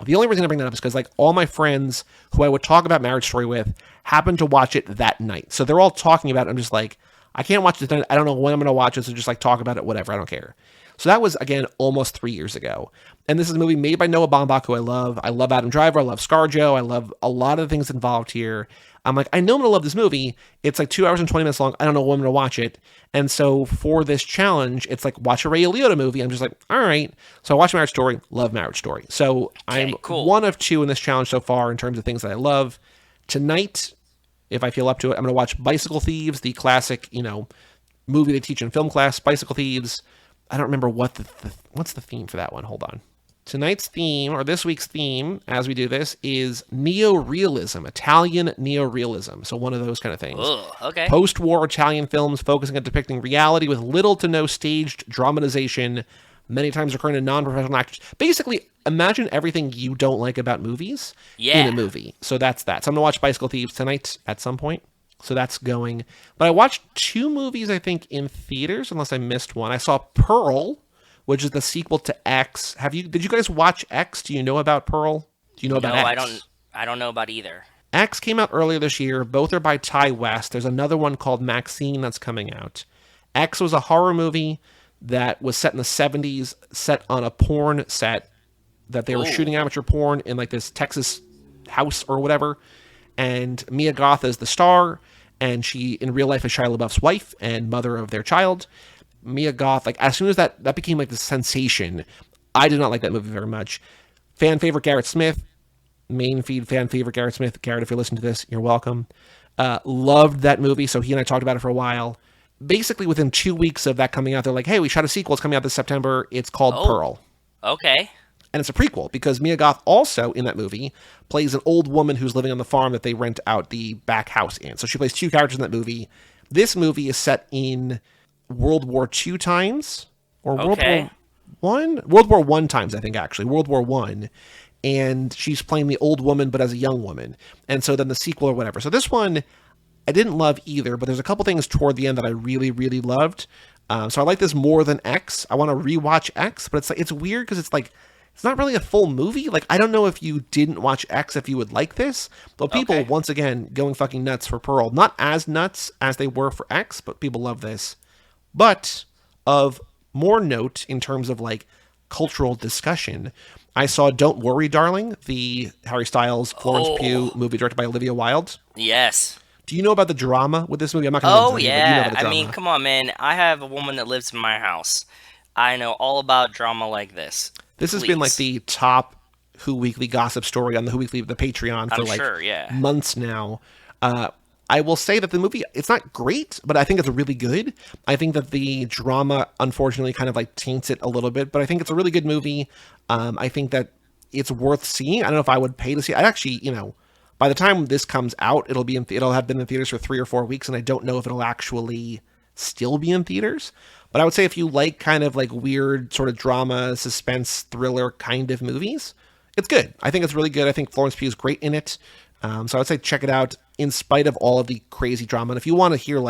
the only reason I bring that up is because like all my friends who I would talk about Marriage Story with happened to watch it that night. So they're all talking about it. I'm just like, I can't watch this. I don't know when I'm going to watch it. So just like talk about it, whatever. I don't care. So that was, again, almost 3 years ago. And this is a movie made by Noah Baumbach, who I love. I love Adam Driver. I love ScarJo. I love a lot of the things involved here. I'm like, I know I'm going to love this movie. It's like 2 hours and 20 minutes long. I don't know when I'm going to watch it. And so for this challenge, it's like, watch a Ray Liotta movie. I'm just like, all right. So I watched Marriage Story. Love Marriage Story. So I'm cool. 1 of 2 in this challenge so far in terms of things that I love. Tonight, if I feel up to it, I'm going to watch Bicycle Thieves, the classic, movie they teach in film class, Bicycle Thieves. I don't remember what's the theme for that one. Hold on. Tonight's theme, or this week's theme, as we do this, is neo-realism, Italian neo-realism. So one of those kind of things. Ugh, okay. Post-war Italian films focusing on depicting reality with little to no staged dramatization, many times occurring to non-professional actors. Basically, imagine everything you don't like about movies in a movie. So that's that. So I'm going to watch Bicycle Thieves tonight at some point. So that's going. But I watched 2 movies, I think, in theaters, unless I missed one. I saw Pearl, which is the sequel to X. Did you guys watch X? Do you know about Pearl? Do you know about X? I don't know about either. X came out earlier this year. Both are by Ty West. There's another one called Maxine that's coming out. X was a horror movie that was set in the 70s, set on a porn set that they were shooting amateur porn in like this Texas house or whatever. And Mia Goth is the star, and she in real life is Shia LaBeouf's wife and mother of their child. Mia Goth, like as soon as that became like the sensation, I did not like that movie very much. Fan favorite Garrett Smith, main feed fan favorite Garrett Smith. Garrett, if you're listening to this, you're welcome. Loved that movie, so he and I talked about it for a while. Basically, within 2 weeks of that coming out, they're like, "Hey, we shot a sequel. It's coming out this September. It's called Pearl." Okay. And it's a prequel because Mia Goth also in that movie plays an old woman who's living on the farm that they rent out the back house in. So she plays 2 characters in that movie. This movie is set in World War II times or World War One times, I think, actually World War One. and she's playing the old woman but as a young woman. And so then the sequel or whatever. So this one I didn't love either, but there's a couple things toward the end that I really, really loved. So I like this more than X. I want to rewatch X, but it's weird because it's not really a full movie. Like, I don't know if you didn't watch X if you would like this. But people, once again, going fucking nuts for Pearl. Not as nuts as they were for X, but people love this. But of more note in terms of like cultural discussion, I saw Don't Worry, Darling, the Harry Styles, Florence Pugh movie directed by Olivia Wilde. Yes. Do you know about the drama with this movie? I'm not going to Oh, yeah. I mean, come on, man. I have a woman that lives in my house. I know all about drama like this. This has been like the top Who Weekly gossip story on the Who Weekly, the Patreon, for months now. I will say that the movie, it's not great, but I think it's really good. I think that the drama, unfortunately, kind of like taints it a little bit, but I think it's a really good movie. I think that it's worth seeing. I don't know if I would pay to see it. I actually, by the time this comes out, it'll have been in theaters for 3 or 4 weeks, and I don't know if it'll actually still be in theaters. But I would say if you like kind of like weird sort of drama, suspense, thriller kind of movies, it's good. I think it's really good. I think Florence Pugh is great in it. So I would say check it out in spite of all of the crazy drama. And if you want to hear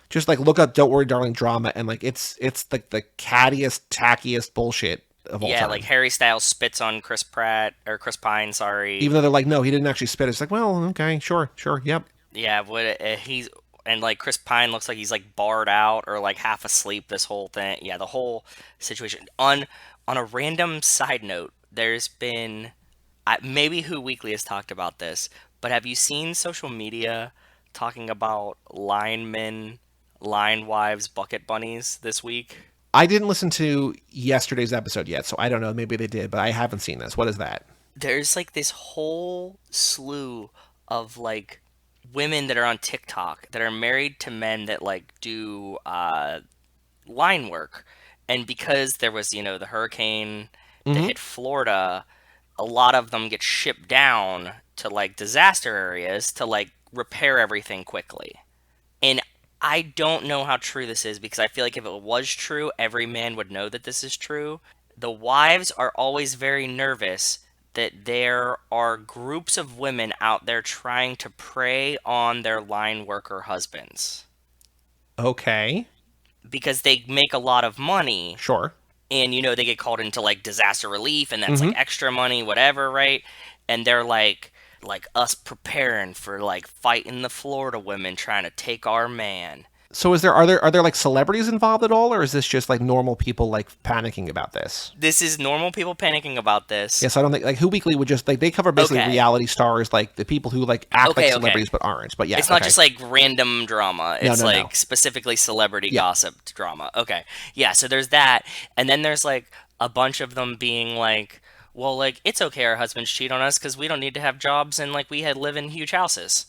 just look up Don't Worry, Darling drama, and it's like the cattiest, tackiest bullshit of all time. Yeah, like Harry Styles spits on Chris Pine, sorry. Even though they're like, no, he didn't actually spit. It's like, well, okay, sure, yep. Yeah, and like Chris Pine looks like he's like barred out or like half asleep this whole thing. Yeah, the whole situation. On a random side note, there's been maybe Who Weekly has talked about this, but have you seen social media talking about linemen, line wives, bucket bunnies this week? I didn't listen to yesterday's episode yet, so I don't know. Maybe they did, but I haven't seen this. What is that? There's like this whole slew of like women that are on TikTok that are married to men that like do line work. And because there was, the hurricane that hit Florida, a lot of them get shipped down to like disaster areas to like repair everything quickly. And I don't know how true this is because I feel like if it was true, every man would know that this is true. The wives are always very nervous that there are groups of women out there trying to prey on their line worker husbands. Okay. Because they make a lot of money. Sure. And, they get called into, like, disaster relief, and that's, like, extra money, whatever, right? And they're, like us preparing for, like, fighting the Florida women trying to take our man. So are there like celebrities involved at all, or is this just like normal people like panicking about this? This is normal people panicking about this. Yes, I don't think like Who Weekly would just like they cover basically reality stars, like the people who like act like celebrities but aren't. But yeah, it's not just like random drama. It's specifically celebrity gossip drama. Okay, yeah. So there's that, and then there's like a bunch of them being like, well, like it's okay our husbands cheat on us because we don't need to have jobs and like we live in huge houses.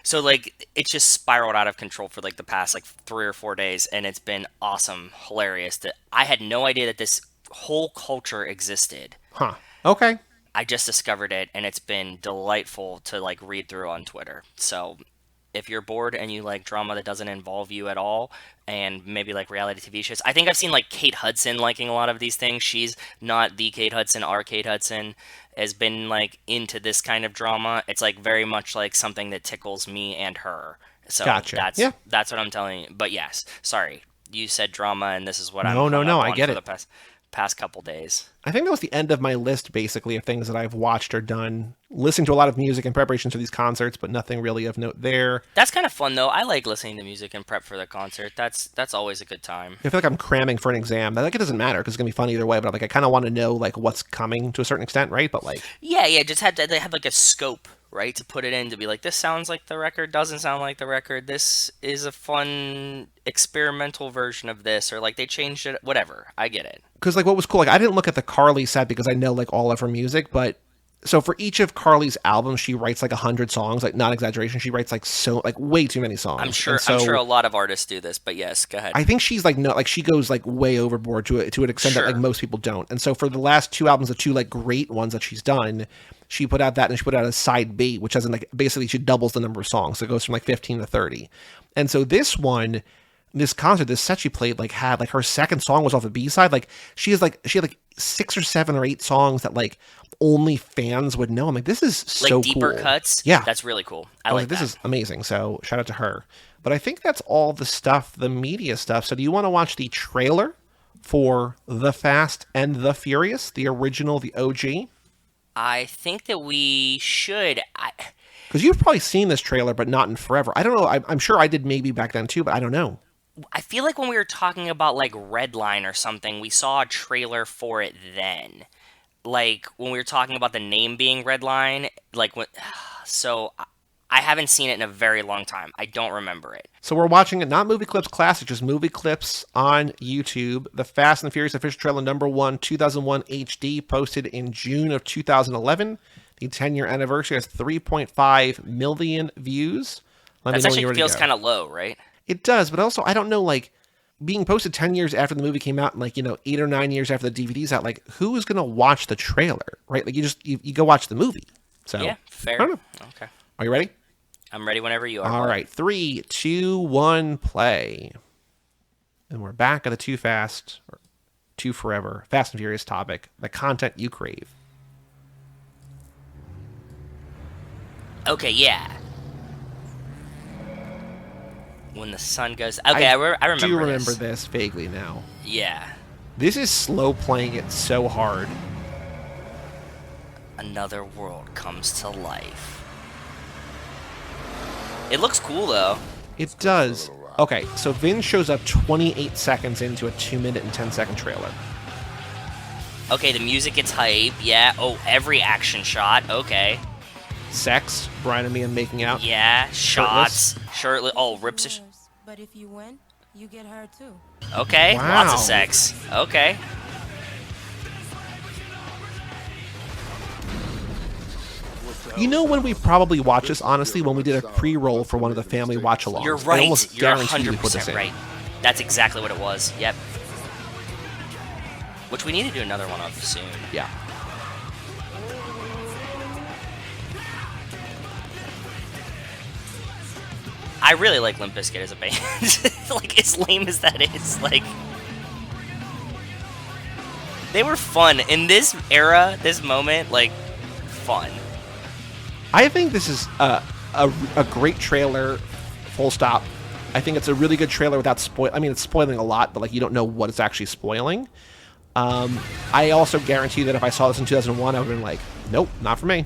So, like, it's just spiraled out of control for, like, the past, like, 3 or 4 days, and it's been awesome, hilarious. I had no idea that this whole culture existed. Huh. Okay. I just discovered it, and it's been delightful to, like, read through on Twitter. So, if you're bored and you like drama that doesn't involve you at all, and maybe, like, reality TV shows. I think I've seen, like, Kate Hudson liking a lot of these things. She's not the Kate Hudson, our Kate Hudson. Has been like into this kind of drama. It's like very much like something that tickles me and her. So gotcha. That's what I'm telling you. But yes, sorry, you said drama, and this is what I'm. No, I get it. The past couple days. I think that was the end of my list, basically, of things that I've watched or done. Listening to a lot of music in preparation for these concerts, but nothing really of note there. That's kind of fun, though. I like listening to music in prep for the concert. That's always a good time. I feel like I'm cramming for an exam. Like it doesn't matter because it's gonna be fun either way. But like I kind of want to know like what's coming to a certain extent, right? But like just they have like a scope, right, to put it in to be like this sounds like the record, doesn't sound like the record. This is a fun experimental version of this, or like they changed it, whatever. I get it. Because like what was cool, like I didn't look at the Carly set because I know like all of her music, but so for each of Carly's albums, she writes like 100 songs, like not exaggeration. She writes like way too many songs. I'm sure a lot of artists do this, but yes, go ahead. I think she's like no, like she goes like way overboard to an extent that like most people don't. And so for the last 2 albums, the 2 like great ones that she's done, she put out that and she put out a side B, which hasn't like basically she doubles the number of songs, so it goes from like 15 to 30. And so this one, this concert, this set she played, like had like her second song was off a B-side. Like she had like 6 or 7 or 8 songs that like only fans would know. I'm like, this is so like deeper cool. cuts. Yeah, That's really cool. I I was like this that. is amazing. So shout out to her. But I think that's all the stuff, the media stuff. So do you want to watch the trailer for The Fast and the Furious, the original, the OG? I think that we should. Because you've probably seen this trailer, but not in forever. I don't know. I'm sure I did maybe back then too, but I don't know. I feel like when we were talking about like Redline or something, we saw a trailer for it then. Like when we were talking about the name being Redline, like when. So I haven't seen it in a very long time. I don't remember it. So we're watching it, not Movie Clips Classic, just Movie Clips on YouTube. The Fast and the Furious official trailer number 1, 2001 HD, posted in June of 2011. The 10-year anniversary has 3.5 million views. Let me That know when you're actually ready to feels go. kind of low, right? It does, but also I don't know, like being posted 10 years after the movie came out, and like 8 or 9 years after the DVD's out. Like who is gonna watch the trailer, right? Like you go watch the movie. So Yeah, I fair. don't know. Okay. Are you ready? I'm ready whenever you are. All bud. right, 3, 2, 1, play. And we're back at the Too Fast, or Too Forever, Fast and Furious topic, the content you crave. Okay, yeah. When the sun goes. Okay, I remember. Do remember this. this vaguely now. Yeah. This is slow playing it so hard. Another world comes to life. It looks cool though. It does. Okay, so Vin shows up 28 seconds into a 2-minute and 10-second trailer. Okay, the music gets hype. Yeah. Oh, every action shot. Okay. Sex, Brian and Mia making out. Yeah. Shots. Shirtless. Oh, rips. But if you win, you get her too. Okay. Wow. Lots of sex. Okay. You know when we probably watched this, honestly, when we did a pre-roll for one of the family watch-alongs. You're I right. almost You're guarantee we put this 100% in. right. That's exactly what it was. Yep. Which we need to do another one of soon. Yeah. I really like Limp Bizkit as a band. Like, as lame as that is, like... They were fun. In this era, this moment, like, fun. I think this is a great trailer, full stop. I think it's a really good trailer without spoil. I mean, it's spoiling a lot, but like you don't know what it's actually spoiling. I also guarantee that if I saw this in 2001, I would have been like, nope, not for me.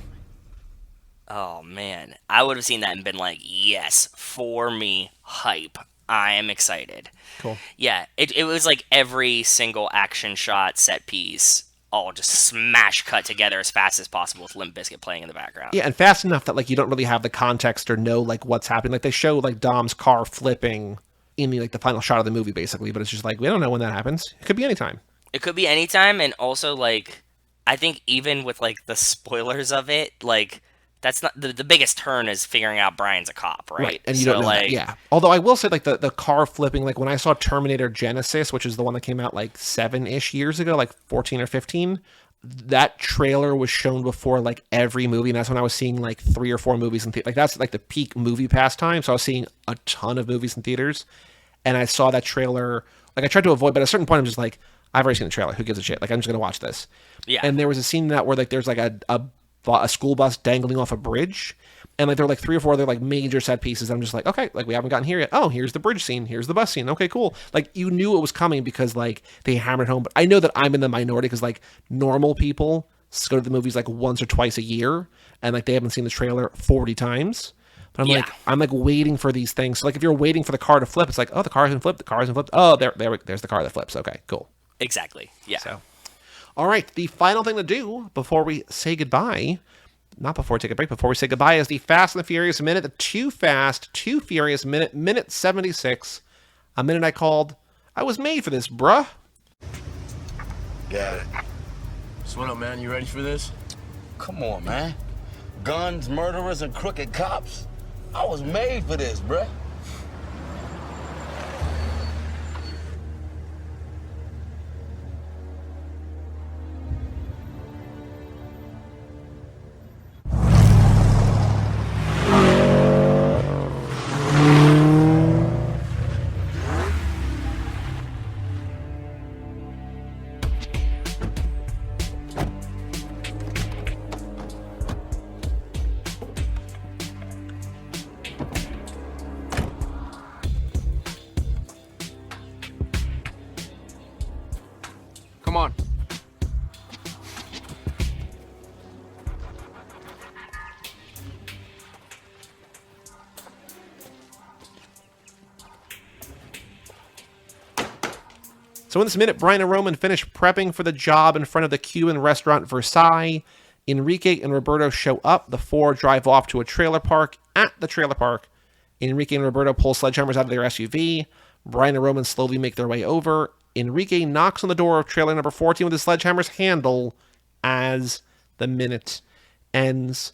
Oh, man. I would have seen that and been like, yes, for me, hype. I am excited. Cool. Yeah, it was like every single action shot, set piece, all just smash cut together as fast as possible with Limp Bizkit playing in the background. Yeah, and fast enough that like you don't really have the context or know like what's happening. Like they show like Dom's car flipping in the final shot of the movie, basically, but it's just like we don't know when that happens. It could be anytime. It could be anytime, and also, like, I think even with, like, the spoilers of it, like, that's not... The biggest turn is figuring out Brian's a cop, right? And you So, don't know like, that. Yeah. Although I will say like the car flipping, like when I saw Terminator Genesis, which is the one that came out like 7-ish years ago, like 14 or 15, that trailer was shown before like every movie, and that's when I was seeing like 3 or 4 movies in theaters. Like that's like the peak movie pastime. So I was seeing a ton of movies in theaters, and I saw that trailer. Like I tried to avoid, but at a certain point I'm just like, I've already seen the trailer. Who gives a shit? Like I'm just gonna watch this. Yeah. And there was a scene in that where like there's like a school bus dangling off a bridge, and like there were like 3 or 4 other like major set pieces. I'm just like, okay, like we haven't gotten here yet. Oh, here's the bridge scene. Here's the bus scene. Okay, cool. Like you knew it was coming because like they hammered home. But I know that I'm in the minority because like normal people go to the movies like once or twice a year, and like they haven't seen the trailer 40 times. But I'm like waiting for these things. So like if you're waiting for the car to flip, it's like, oh, the car hasn't flipped. The car hasn't flipped. Oh, there's the car that flips. Okay, cool. Exactly. Yeah. So, all right, the final thing to do before we say goodbye, not before we take a break, before we say goodbye, is the Fast and the Furious Minute, the Too Fast, Too Furious Minute, minute 76, a minute I called, I was made for this, bruh. Got it. So what up, man? You ready for this? Come on, man. Guns, murderers, and crooked cops. I was made for this, bruh. So in this minute, Brian and Roman finish prepping for the job in front of the Cuban restaurant Versailles. Enrique and Roberto show up. The four drive off to a trailer park. At the trailer park, Enrique and Roberto pull sledgehammers out of their SUV. Brian and Roman slowly make their way over. Enrique knocks on the door of trailer number 14 with his sledgehammer's handle as the minute ends.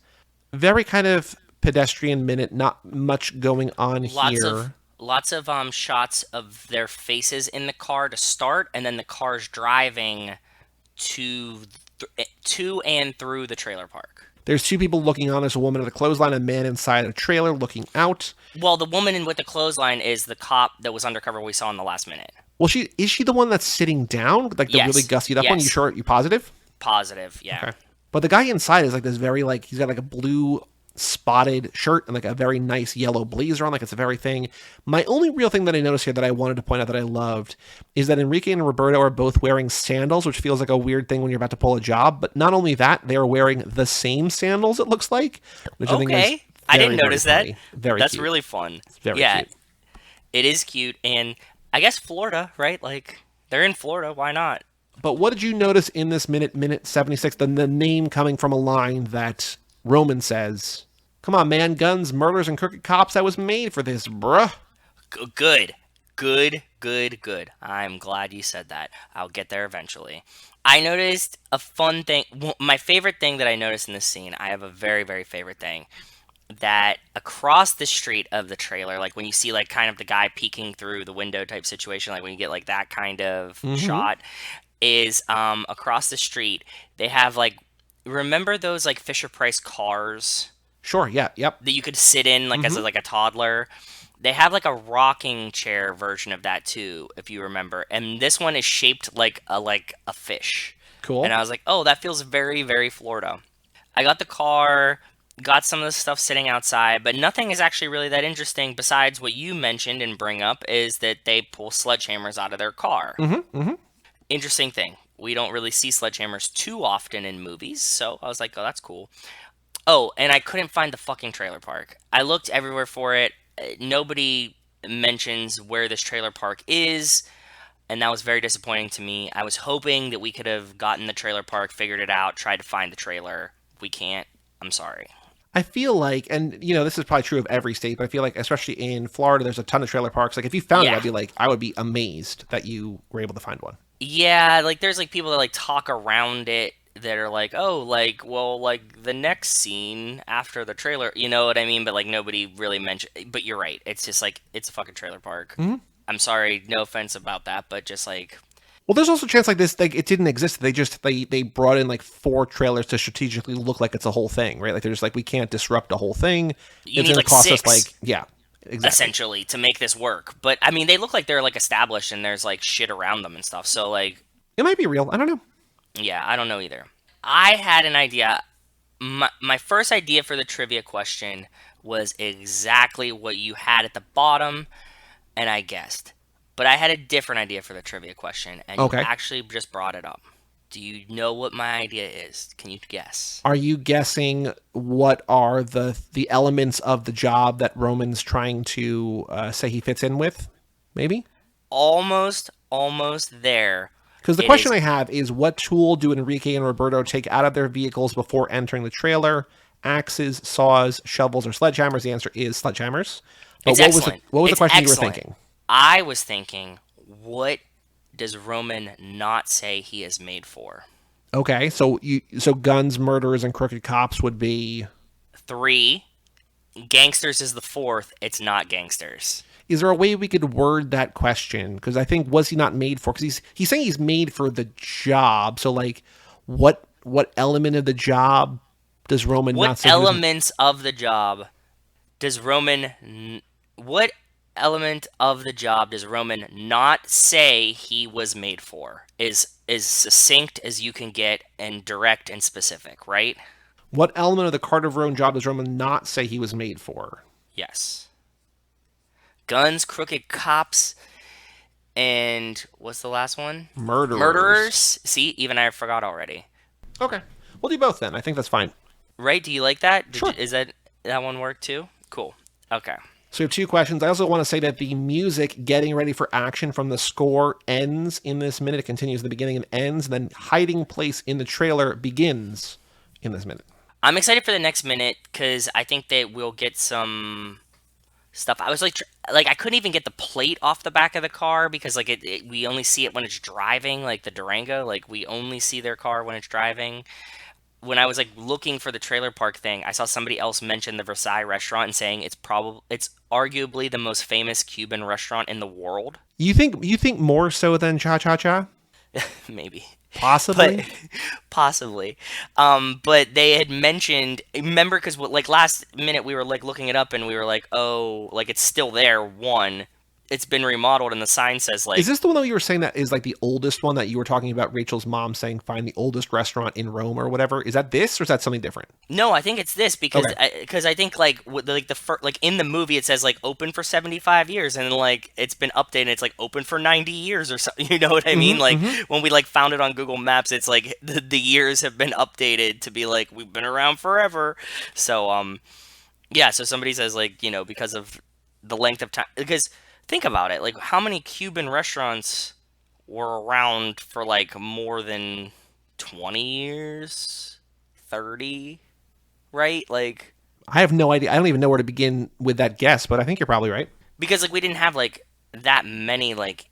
Very kind of pedestrian minute, not much going on here. Lots of shots of their faces in the car to start, and then the car's driving to and through the trailer park. There's two people looking on. There's a woman at a clothesline, a man inside a trailer looking out. Well, the woman with the clothesline is the cop that was undercover we saw in the last minute. Well, is she the one that's sitting down? Like the really gussied up one? You sure? You positive? Positive, yeah. Okay. But the guy inside is like this very like, he's got like a blue spotted shirt and like a very nice yellow blazer on, like it's a very thing. My only real thing that I noticed here that I wanted to point out that I loved is that Enrique and Roberto are both wearing sandals, which feels like a weird thing when you're about to pull a job. But not only that, they are wearing the same sandals, it looks like. Which I think is I didn't notice that. That's cute. Really fun. It's very cute. It is cute. And I guess Florida, right? Like, they're in Florida. Why not? But what did you notice in this minute 76? The name coming from a line that Roman says, "Come on, man, guns, murders, and crooked cops. I was made for this, bruh." Good. I'm glad you said that. I'll get there eventually. I noticed a fun thing. My favorite thing that I noticed in this scene, I have a very, very favorite thing, that across the street of the trailer, like when you see like kind of the guy peeking through the window type situation, like when you get like that kind of shot, is across the street, they have like, remember those like Fisher-Price cars? Sure, yeah, yep. That you could sit in like as like a toddler. They have like a rocking chair version of that too, if you remember. And this one is shaped like a fish. Cool. And I was like, oh, that feels very, very Florida. I got the car, got some of the stuff sitting outside, but nothing is actually really that interesting besides what you mentioned and bring up is that they pull sledgehammers out of their car. Interesting thing. We don't really see sledgehammers too often in movies, so I was like, oh, that's cool. Oh, and I couldn't find the fucking trailer park. I looked everywhere for it. Nobody mentions where this trailer park is, and that was very disappointing to me. I was hoping that we could have gotten the trailer park, figured it out, tried to find the trailer. We can't. I'm sorry. I feel like, and you know, this is probably true of every state, but I feel like, especially in Florida, there's a ton of trailer parks. Like, if you found it, I would be amazed that you were able to find one. Yeah, like, there's, like, people that, like, talk around it that are like, oh, like, well, like, the next scene after the trailer, you know what I mean? But, like, nobody really mentioned, but you're right. It's just, like, it's a fucking trailer park. I'm sorry, no offense about that, but just, like... Well, there's also a chance like this, like, it didn't exist. They brought in, like, 4 trailers to strategically look like it's a whole thing, right? Like, they're just like, we can't disrupt a whole thing. You need, like, cost 6. Us, like, yeah. Exactly. Essentially, to make this work. But, I mean, they look like they're, like, established and there's, like, shit around them and stuff. So, like... It might be real. I don't know. Yeah, I don't know either. I had an idea. My first idea for the trivia question was exactly what you had at the bottom, and I guessed. But I had a different idea for the trivia question, and you actually just brought it up. Do you know what my idea is? Can you guess? Are you guessing what are the elements of the job that Roman's trying to say he fits in with? Maybe? Almost there. Because the question I have is, what tool do Enrique and Roberto take out of their vehicles before entering the trailer? Axes, saws, shovels, or sledgehammers? The answer is sledgehammers. But what was the question you were thinking? I was thinking, what does Roman not say he is made for? Okay, so guns, murderers, and crooked cops would be 3. Gangsters is the 4th. It's not gangsters. Is there a way we could word that question? Because I think, was he not made for? Because he's saying he's made for the job. So, like, what element of the job does Roman not say? What elements of the job does Roman? What element of the job does Roman not say he was made for? Is succinct as you can get and direct and specific, right? What element of the Carter Verone job does Roman not say he was made for? Yes. Guns, crooked cops, and what's the last one? Murderers. See, even I forgot already. Okay. We'll do both then. I think that's fine. Right? Do you like that? Sure. Is that one work too? Cool. Okay. So we have two questions. I also want to say that the music getting ready for action from the score ends in this minute. It continues at the beginning and ends. And then hiding place in the trailer begins in this minute. I'm excited for the next minute because I think that we'll get some stuff. I was like I couldn't even get the plate off the back of the car because like we only see it when it's driving, like the Durango. Like we only see their car when it's driving. When I was like looking for the trailer park thing, I saw somebody else mention the Versailles restaurant and saying it's arguably the most famous Cuban restaurant in the world. You think more so than Cha Cha Cha? Maybe. Possibly. Possibly. But they had mentioned, remember, because like last minute we were like looking it up and we were like, oh, like it's still there. One, it's been remodeled and the sign says like. Is this the one that you were saying that is like the oldest one that you were talking about? Rachel's mom saying find the oldest restaurant in Rome or whatever. Is that this or is that something different? No, I think it's this because Okay. I think like like in the movie it says like open for 75 years and like it's been updated. It's like open for 90 years or something. You know what I mean? Like when we like found it on Google Maps, it's like the years have been updated to be like we've been around forever. So yeah. So somebody says like because of the length of time because. Think about it. Like, how many Cuban restaurants were around for, like, more than 20 years? 30? Right? Like... I have no idea. I don't even know where to begin with that guess, but I think you're probably right. Because, like, we didn't have, like, that many, like,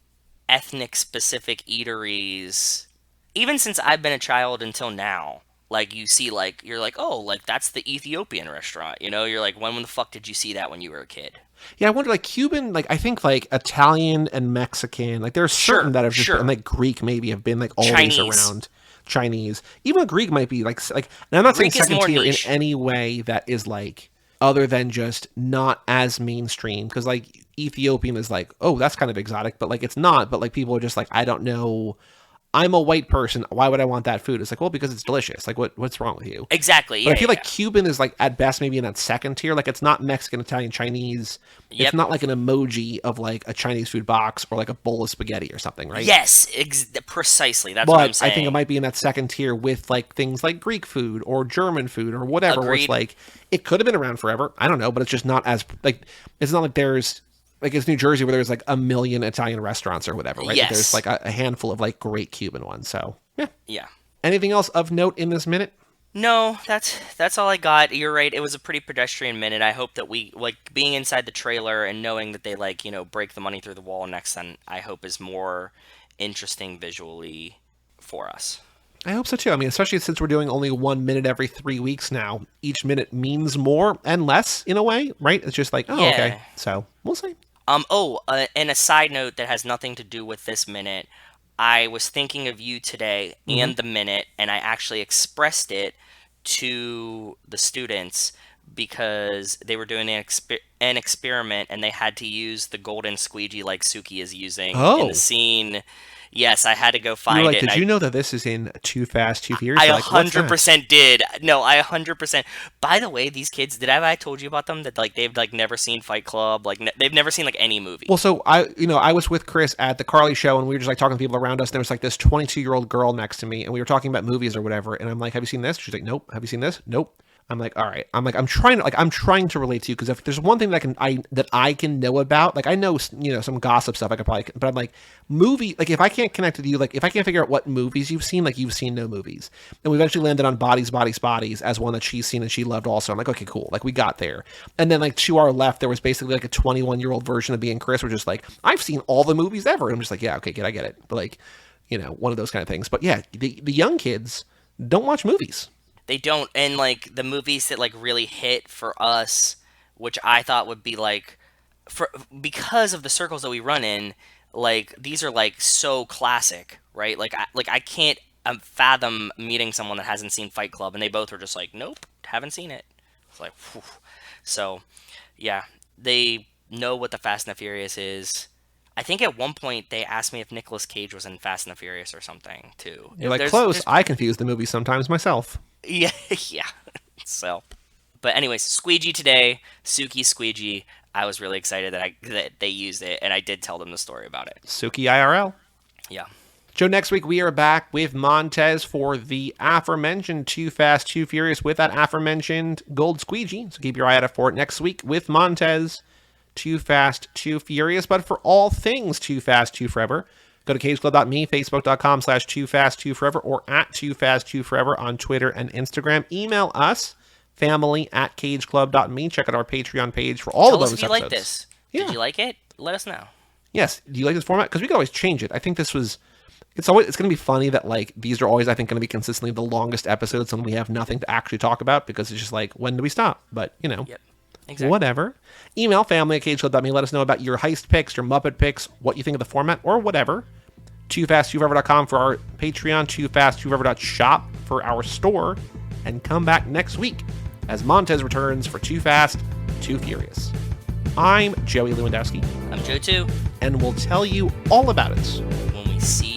ethnic-specific eateries. Even since I've been a child until now. Like, you see, like, you're like, oh, like, that's the Ethiopian restaurant. You're like, when the fuck did you see that when you were a kid? Yeah, I wonder, like, Cuban, like, I think, like, Italian and Mexican, like, there's certain that have just, and, like, Greek maybe have been, like, always around. Chinese. Even a Greek might be, like, and I'm not saying second tier in any way that is, like, other than just not as mainstream, because, like, Ethiopian is, like, oh, that's kind of exotic, but, like, it's not, but, like, people are just, like, I don't know... I'm a white person. Why would I want that food? It's like, well, because it's delicious. Like, what's wrong with you? Exactly. But I feel like Cuban is like at best maybe in that second tier. Like, it's not Mexican, Italian, Chinese. It's not like an emoji of like a Chinese food box or like a bowl of spaghetti or something, right? Yes, precisely. That's what I'm saying. I think it might be in that second tier with like things like Greek food or German food or whatever. Where it's like it could have been around forever. I don't know, but it's just not as like it's not like there's. Like it's New Jersey where there's like a million Italian restaurants or whatever, right? Yes. There's like a handful of like great Cuban ones. So yeah. Yeah. Anything else of note in this minute? No, that's all I got. You're right. It was a pretty pedestrian minute. I hope that we like being inside the trailer and knowing that they like break the money through the wall next. Then I hope is more interesting visually for us. I hope so too. I mean, especially since we're doing only 1 minute every 3 weeks now, each minute means more and less in a way, right? It's just like, oh, okay. So we'll see. And a side note that has nothing to do with this minute. I was thinking of you today and the minute, and I actually expressed it to the students because they were doing an experiment and they had to use the golden squeegee like Suki is using in the scene. Yes, I had to go find it. Did you know that this is in Too Fast, Too Furious? I 100% did. No, I 100%. By the way, these kids, I told you about them that like they've like never seen Fight Club, like they've never seen like any movie. Well, so I was with Chris at the Carly show and we were just like talking to people around us. And there was like this 22-year-old girl next to me and we were talking about movies or whatever. And I'm like, have you seen this? She's like, nope. Have you seen this? Nope. I'm like, all right. I'm trying to relate to you because if there's one thing that I can know about, like I know some gossip stuff I could probably, but I'm like like if I can't connect with you, like if I can't figure out what movies you've seen, like you've seen no movies, and we eventually landed on Bodies as one that she's seen and she loved also. I'm like, okay, cool, like we got there, and then like to our left there was basically like a 21-year-old version of being Chris, which is like I've seen all the movies ever, and I'm just like, yeah, okay, I get it, but like one of those kind of things. But yeah, the young kids don't watch movies. They don't, and like the movies that like really hit for us, which I thought would be like, because of the circles that we run in, like these are like so classic, right? Like I can't fathom meeting someone that hasn't seen Fight Club, and they both were just like, nope, haven't seen it. It's like, whew. So yeah, they know what the Fast and the Furious is. I think at one point they asked me if Nicolas Cage was in Fast and the Furious or something too. You're like, close. I confuse the movie sometimes myself. Yeah, yeah. So, but anyways, squeegee today, Suki squeegee. I was really excited that they used it, and I did tell them the story about it. Suki IRL. Yeah. Joe, next week we are back with Montez for the aforementioned Too Fast, Too Furious with that aforementioned gold squeegee. So keep your eye out for it next week with Montez. Too Fast, Too Furious. But for all things Too Fast, Too Forever, go to cageclub.me, facebook.com/toofast2forever, or at toofast2forever on Twitter and Instagram. Email us, family@cageclub.me. Check out our Patreon page for all Tell of us those if you episodes. like this. Yeah. Did you like it? Let us know. Yes. Do you like this format? Because we could always change it. I think this was... It's going to be funny that, like, these are always, I think, going to be consistently the longest episodes when we have nothing to actually talk about, because it's just like, when do we stop? But, you know, Yep. Exactly. whatever. Email family@cageclub.me. Let us know about your heist picks, your Muppet picks, what you think of the format, or whatever. TooFastTooForever.com for our Patreon, TooFastTooForever.shop for our store, and come back next week as Montez returns for Too Fast, Too Furious. I'm Joey Lewandowski, I'm Joe too. and we'll tell you all about it When we see